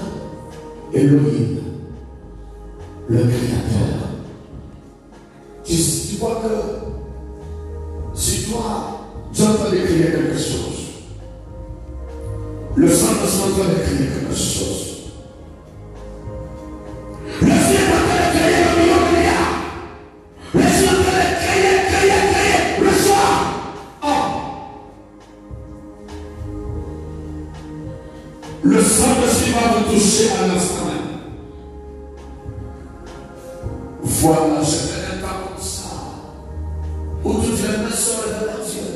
Elohim, le Créateur. Tu vois que si toi, tu es en train de créer quelque chose, le Saint-Esprit est en train de créer quelque chose. Le Ciel est en train de créer le million de milliards. Le Ciel est en train de créer le soir. Oh. Le Saint-Esprit va vous toucher à l'instant même. Voilà, je fais un pas comme ça. Où toutes les mains sont levées vers Dieu.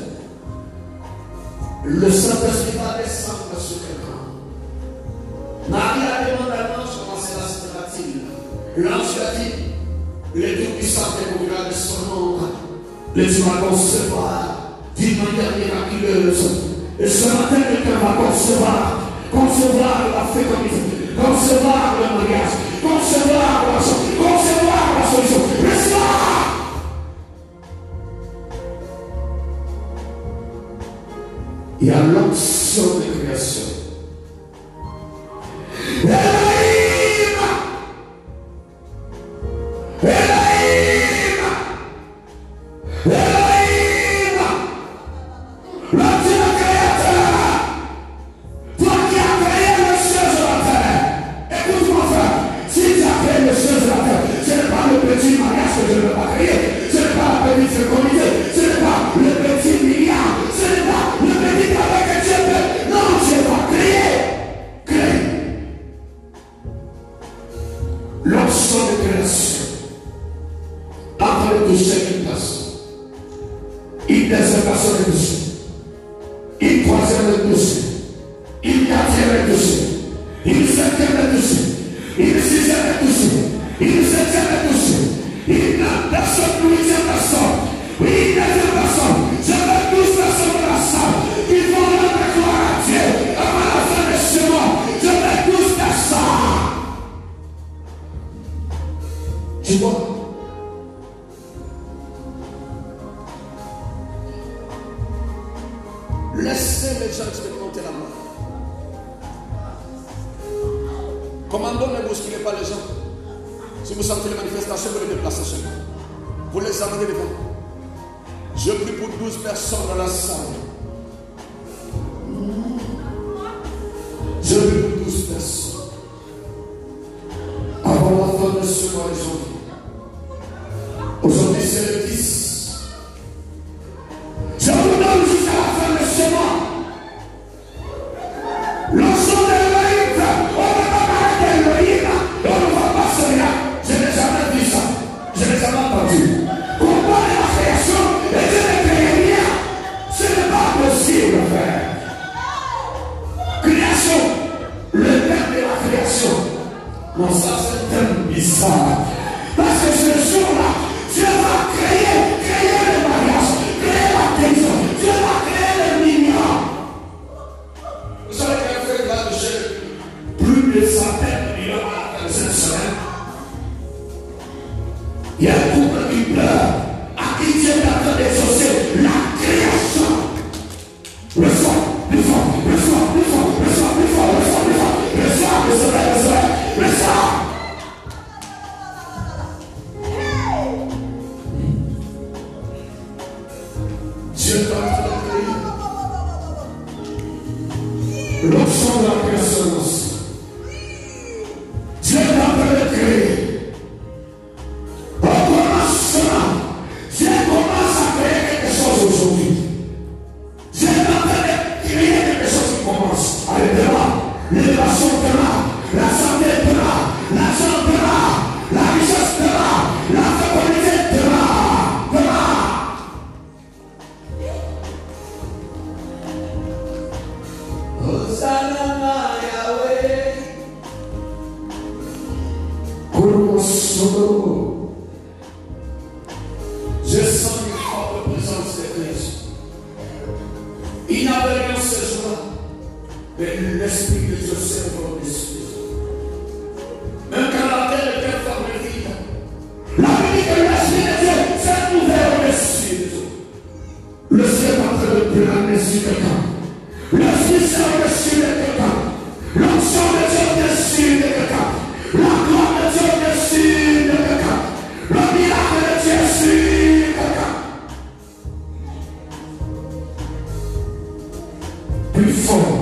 Le Saint-Esprit va descendre sur quelqu'un. Marie a demandé à l'ange comment cela se fera-t-il. L'ange a dit, les Tout-Puissants découvriront de son nom. Les tu vas concevoir d'une manière miraculeuse. Et ce matin, quelqu'un va concevoir la fécondité, concevoir le mariage, concevoir la solution. Reçois! Il y a l'onction de création. Elohim! Elohim! Elohim! Le Dieu créateur! Toi qui as créé les cieux et la terre! Écoute-moi, frère, si tu as créé les cieux et la terre, ce n'est pas le petit mariage que je ne veux pas créer, ce n'est pas la petite fécondité, ce n'est pas le petit milliard, ce n'est pas le petit travail que Dieu fait. Non, je vais pas créer. Créer. L'onction de création. Avant de toucher une personne, une deuxième personne est touchée, une troisième est touchée, une quatrième est touchée, une cinquième est touchée, une sixième est touchée, une septième est touchée, une personne, une huitième personne, une neuvième personne. Je veux 12 personnes dans la salle qui vont rendre gloire à Dieu avant la fin de ce mois. Je veux 12 personnes. Tu vois? Laissez les gens expérimenter la mort. Commandons, ne bousculez pas les gens. Si vous sentez les manifestations, vous les déplacez chez vous. Vous les amenez devant. Je prie pour 12 personnes dans la salle. Je prie pour 12 personnes. Avant la fin de ce mois de janvier. Aujourd'hui, c'est le 10. Je vous donne jusqu'à la fin de ce mois. L'ensemble de l'Élohim, on ne va pas arrêter l'Élohim, on ne va pas se dire. Je n'ai jamais vu ça. Je n'ai jamais entendu. Comparé la création, et je ne crée rien. C'est Non, ça c'est tellement bizarre. Parce que ce jour-là, Dieu va créer le mariage, créer la guérison. Dieu va créer le mignon. Vous savez qu'un frère va toucher plus de centaines de millions à la cette semaine. Il y a un couple qui pleure, à qui Dieu est en train d'exaucer la création. Le soir, le soir, le soir, le soir, le soir, le soir, le soir, le soir, le soir, le soleil, le soleil, le soir. Dieu est en train de créer. L'option de la création. Dieu est en train de créer. Au commencement, Dieu commence à créer quelque chose aujourd'hui. Dieu est en train de créer quelque chose qui commence. Allez, demain, l'élévation demain, la santé demain, l'argent demain, la richesse demain, la fécondité demain. Hosanna Yahweh. Je sens une forte présence de Christ. Il n'avait rien ce jour-là, mais l'Esprit de Dieu s'est dessus. Même quand la terre était formée vide, la Bible dit que l'Esprit de Dieu s'est ouvert au-dessus. Le ciel est en train de planer sur quelqu'un. L'Esprit s'est au-dessus de quelqu'un. L'onction de Dieu au-dessus de quelqu'un. La gloire de Dieu au-dessus de quelqu'un. Le miracle de Dieu au-dessus de quelqu'un. Plus fort.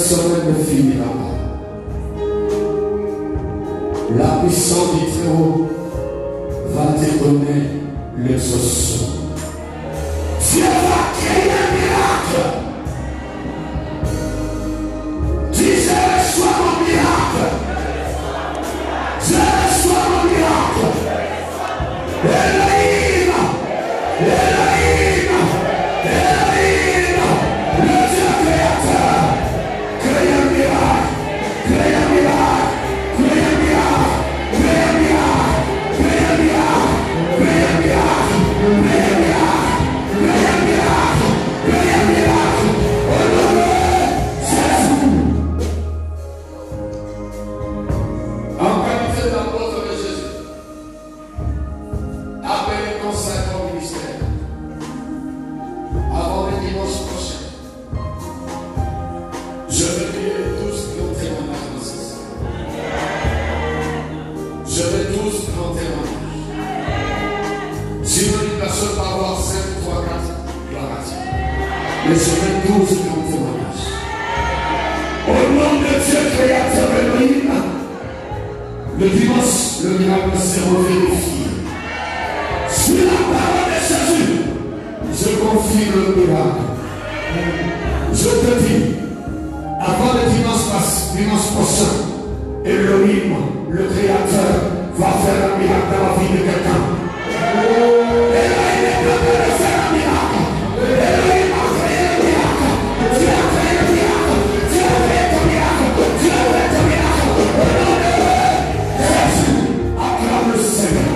semaine ne finira pas. La puissance du Très-Haut va te donner l'exaucement. Dieu va créer un miracle. Dis, je reçois mon miracle. Je reçois mon miracle. Elohim, Elohim, Elohim, le Dieu créateur, crée un miracle, crée un miracle, crée un miracle, crée un miracle, crée un miracle, crée un miracle, crée un miracle, crée un miracle, crée un miracle, au nom de Jésus. En qualité d'apôtre de Jésus, appelé consacré au ministère, avant le dimanche prochain, je veux prier tous qui ont témoignage dans ce sens. Je veux tous qui ont témoignage. Sinon, une personne va avoir 5, 3, 4, gloire à Dieu. Mais je veux tous qui ont témoignage. Au nom de Dieu créateur Elohim, le dimanche, le miracle sera vérifié. Sur la parole de Jésus, je confirme le miracle. Je te dis, avant le dimanche prochain, Elohim, le Créateur, va faire un miracle dans la vie de quelqu'un. Elohim est capable de faire un miracle. Elohim a créé un miracle. Dieu a créé un miracle. Dieu a créé ton miracle. Dieu a créé ton miracle. Au nom de Jésus, acclame le Seigneur.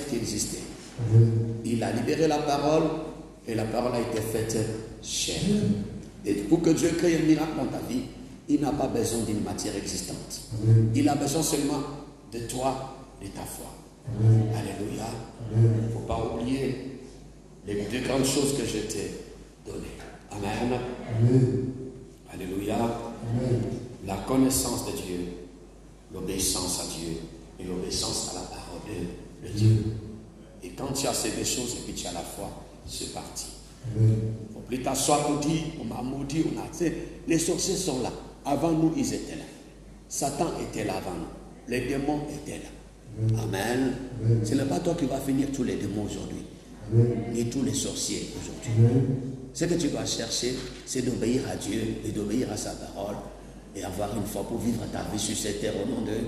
Qui existait. Il a libéré la parole et la parole a été faite chair. Et pour que Dieu crée un miracle dans ta vie, il n'a pas besoin d'une matière existante. Il a besoin seulement de toi et ta foi. Alléluia. Il ne faut pas oublier les deux grandes choses que je t'ai données. Amen. Alléluia. La connaissance de Dieu, l'obéissance à Dieu et l'obéissance à la parole de Dieu. Et quand tu as ces deux choses et puis tu as la foi, c'est parti. Il ne faut plus t'asseoir pour dire, on m'a maudit, on a... Les sorciers sont là. Avant nous, ils étaient là. Satan était là avant nous. Les démons étaient là. Amen. Ce n'est pas toi qui vas finir tous les démons aujourd'hui. Ni tous les sorciers aujourd'hui. Ce que tu dois chercher, c'est d'obéir à Dieu et d'obéir à sa parole et avoir une foi pour vivre ta vie sur cette terre au nom de...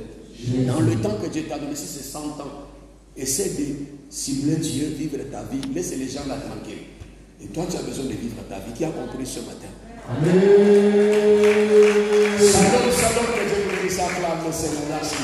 Dans le temps que Dieu t'a donné, si c'est 100 ans, essaie de cibler Dieu, vivre ta vie, laisse les gens là tranquilles. Et toi, tu as besoin de vivre ta vie. Qui a compris ce matin? Amen. Shalom, que Dieu bénisse, acclame le Seigneur. Merci.